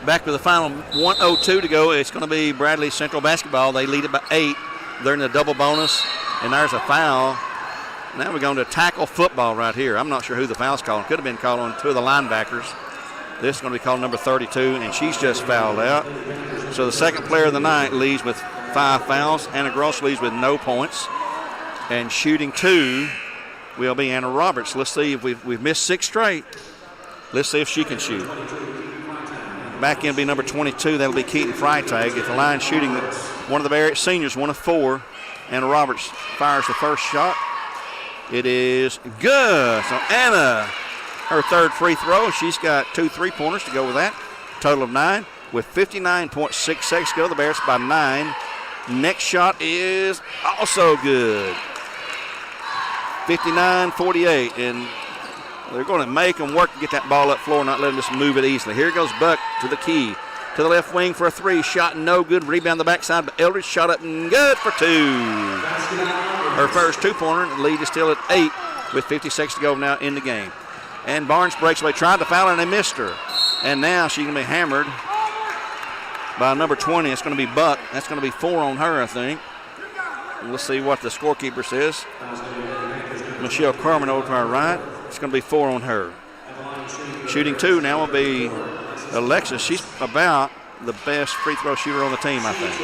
Back with the final 1:02 to go. It's going to be Bradley Central basketball. They lead it by 8. They're in the double bonus, and there's a foul. Now we're going to tackle football right here. I'm not sure who the foul's calling. Could have been called on 2 of the linebackers. This is going to be called number 32, and she's just fouled out. So the second player of the night leaves with 5 fouls. Anna Gross leaves with no points. And shooting 2 will be Anna Roberts. Let's see if we've missed 6 straight. Let's see if she can shoot. Back in will be number 22. That'll be Keaton Freitag. At the line shooting, one of the Bearettes seniors, 1 of 4. Anna Roberts fires the first shot. It is good. So Anna, her third free throw. She's got 2 3-pointers to go with that. Total of 9. With 59.6 seconds to go, the Bearettes by 9. Next shot is also good. 59-48. And they're going to make them work to get that ball up floor, not let them just move it easily. Here goes Buck to the key. To the left wing for a 3. Shot no good. Rebound the backside, but Eldridge shot up and good for 2. Her first 2-pointer. The lead is still at 8 with 50 seconds to go now in the game. And Barnes breaks away. Tried to foul her and they missed her. And now she's going to be hammered by number 20. It's going to be Buck. That's going to be 4 on her, I think. Let's see what the scorekeeper says. Michelle Carmen over to our right. It's going to be 4 on her. Shooting 2 now will be Alexis. She's about the best free throw shooter on the team, I think.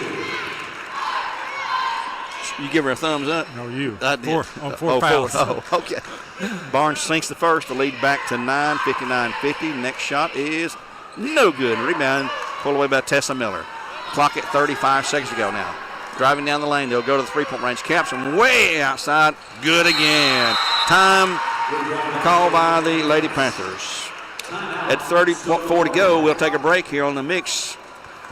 You give her a thumbs up? No, you. I did. 4 fouls. 4. Oh, okay. Barnes sinks the first. The lead back to 9, 59-50. Next shot is no good. Rebound pulled away by Tessa Miller. Clock at 35 seconds to go now. Driving down the lane. They'll go to the three-point range. Capson way outside. Good again. Time called by the Lady Panthers. At 30.4 to go, we'll take a break here on the Mix.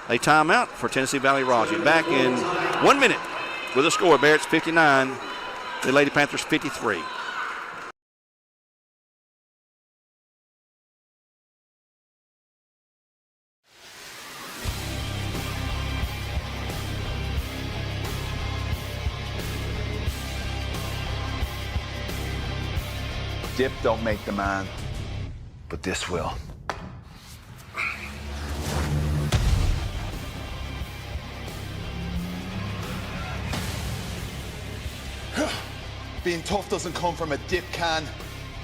A timeout for Tennessee Valley Raji. Back in 1 minute with a score. Bearettes 59, the Lady Panthers 53. Dip don't make the man, but this will. Being tough doesn't come from a dip can,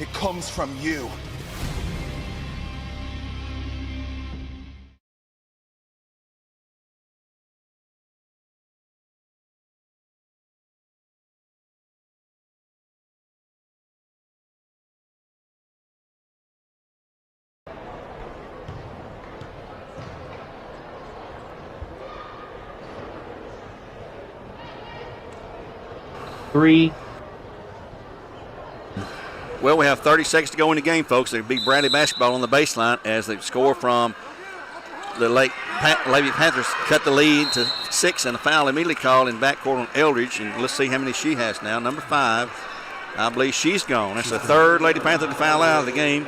it comes from you. 3. Well, we have 30 seconds to go in the game, folks. It'll be Bradley basketball on the baseline as they score from the Lady Panthers. Cut the lead to 6, and a foul immediately called in backcourt on Eldridge. And let's see how many she has now. Number 5, I believe she's gone. That's the third Lady Panther to foul out of the game.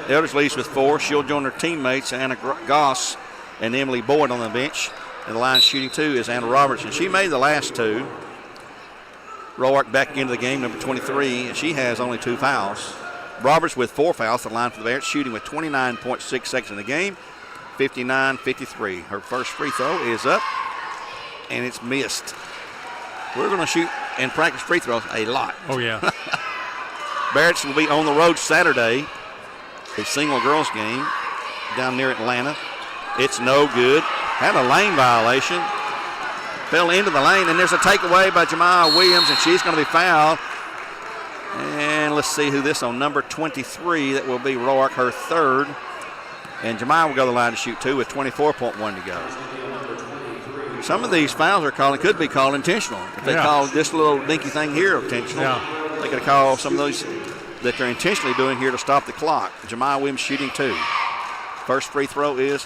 Eldridge leads with 4. She'll join her teammates, Anna Goss and Emily Boyd on the bench. And the line shooting 2 is Anna Robertson. She made the last 2. Roark back into the game, number 23, and she has only 2 fouls. Roberts with 4 fouls, the line for the Bearettes, shooting with 29.6 seconds in the game, 59-53. Her first free throw is up, and it's missed. We're going to shoot and practice free throws a lot. Oh, yeah. Bearettes will be on the road Saturday, a single girls game down near Atlanta. It's no good. Had a lane violation. Fell into the lane, and there's a takeaway by Jemiah Williams, and she's going to be fouled. And let's see who this on, number 23. That will be Roark, her 3rd. And Jemiah will go to the line to shoot 2 with 24.1 to go. Some of these fouls could be called intentional. If they call this little dinky thing here intentional, they could call some of those that they're intentionally doing here to stop the clock. Jemiah Williams shooting 2. First free throw is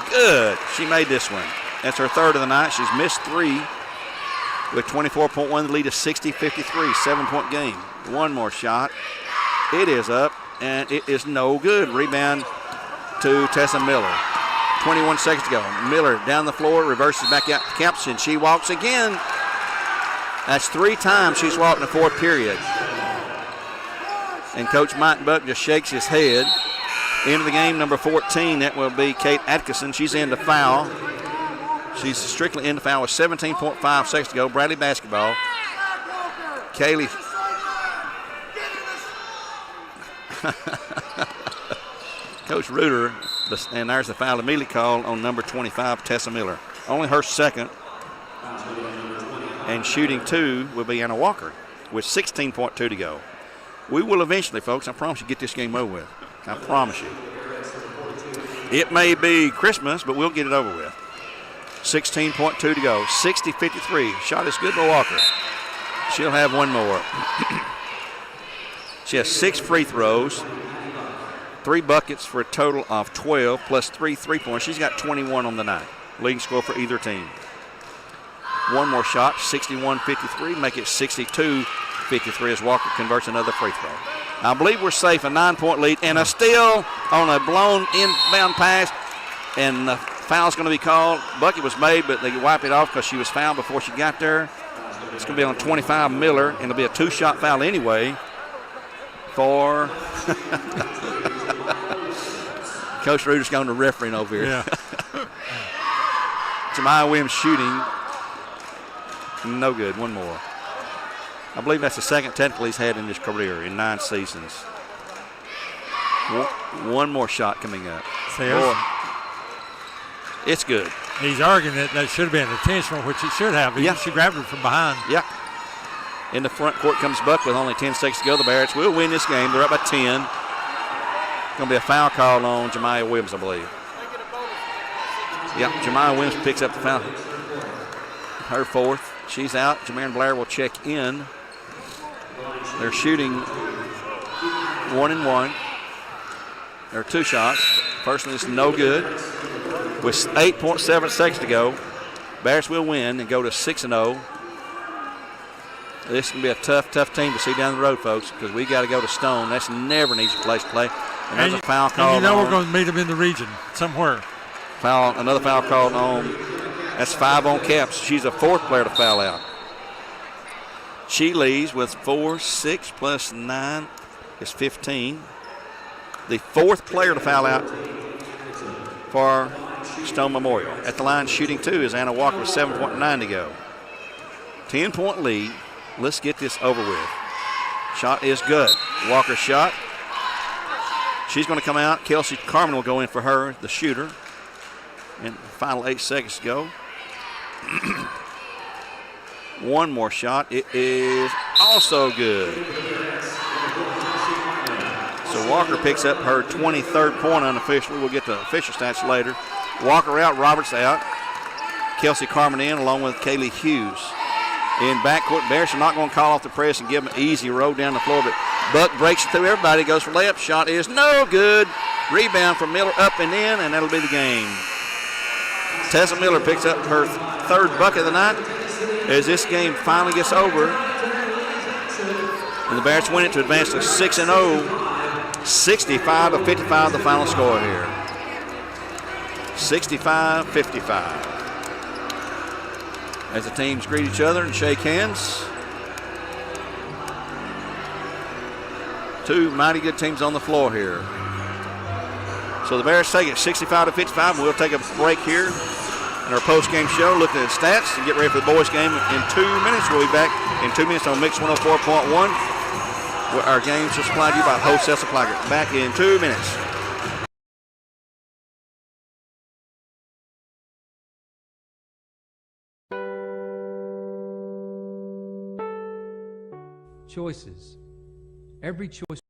good. She made this one. That's her 3rd of the night. She's missed 3 with 24.1. The lead is 60-53, 7-point game. One more shot. It is up, and it is no good. Rebound to Tessa Miller. 21 seconds to go. Miller down the floor, reverses back out to Kemps, and she walks again. That's 3 times she's walked in the 4th period. And Coach Mike Buck just shakes his head. Into the game, number 14. That will be Kate Atkinson. She's in to foul. She's strictly in the foul with 17.5 seconds to go. Bradley basketball. Kaylee. Coach Reuter, and there's the foul immediately called on number 25, Tessa Miller. Only her 2nd. And shooting 2 will be Anna Walker with 16.2 to go. We will eventually, folks, I promise you, get this game over with. I promise you. It may be Christmas, but we'll get it over with. 16.2 to go. 60-53. Shot is good by Walker. She'll have one more. She has 6 free throws, 3 buckets for a total of 12, plus 3 3-pointers. She's got 21 on the night. Leading score for either team. One more shot, 61-53. Make it 62-53 as Walker converts another free throw. I believe we're safe. A 9-point lead and a steal on a blown inbound pass. And the foul's going to be called. Bucket was made, but they wipe it off because she was fouled before she got there. It's going to be on 25 Miller, and it'll be a 2-shot foul anyway for Coach Reuter's going to refereeing over here. Yeah. Jemiah Williams shooting. No good. One more. I believe that's the 2nd technical he's had in his career in 9 seasons. One more shot coming up. It's good. He's arguing that should have been intentional, which it should have. Yeah. She grabbed it from behind. Yeah. In the front court comes Buck with only 10 seconds to go. The Bearettes will win this game. They're up by 10. Going to be a foul call on Jemiah Williams, I believe. Yeah, Jemiah Williams picks up the foul. Her 4th. She's out. Jamarin Blair will check in. They're shooting 1 and 1. There are 2 shots. First one is no good. With 8.7 seconds to go, Bears will win and go to 6-0. This is going to be a tough team to see down the road, folks, because we got to go to Stone. That's never an easy place to play. Another foul call. And we're going to meet them in the region somewhere. Another foul called on. That's 5 on Caps. She's a 4th player to foul out. She leads with 4, 6 plus 9 is 15. The 4th player to foul out for Stone Memorial. At the line shooting 2 is Anna Walker with 7.9 to go. 10-point lead. Let's get this over with. Shot is good. Walker's shot. She's going to come out. Kelsey Carmen will go in for her, the shooter. And final 8 seconds to go. One more shot. It is also good. So Walker picks up her 23rd point unofficially. We'll get the official stats later. Walker out, Roberts out. Kelsey Carmen in along with Kaylee Hughes. in backcourt. Bears are not going to call off the press and give them an easy roll down the floor, but Buck breaks it through everybody, goes for layup. Shot is no good. Rebound from Miller up and in, and that'll be the game. Tessa Miller picks up her third bucket of the night as this game finally gets over. And the Bears win it to advance to 6-0. 65-55 the final score here. 65-55. As the teams greet each other and shake hands. Two mighty good teams on the floor here. So the Bears take it 65-55. We'll take a break here in our post-game show, looking at stats and get ready for the boys' game in 2 minutes. We'll be back in 2 minutes on Mix 104.1. Our games are supplied to you by Wholesale Supply Group. Back in 2 minutes. Choices. Every choice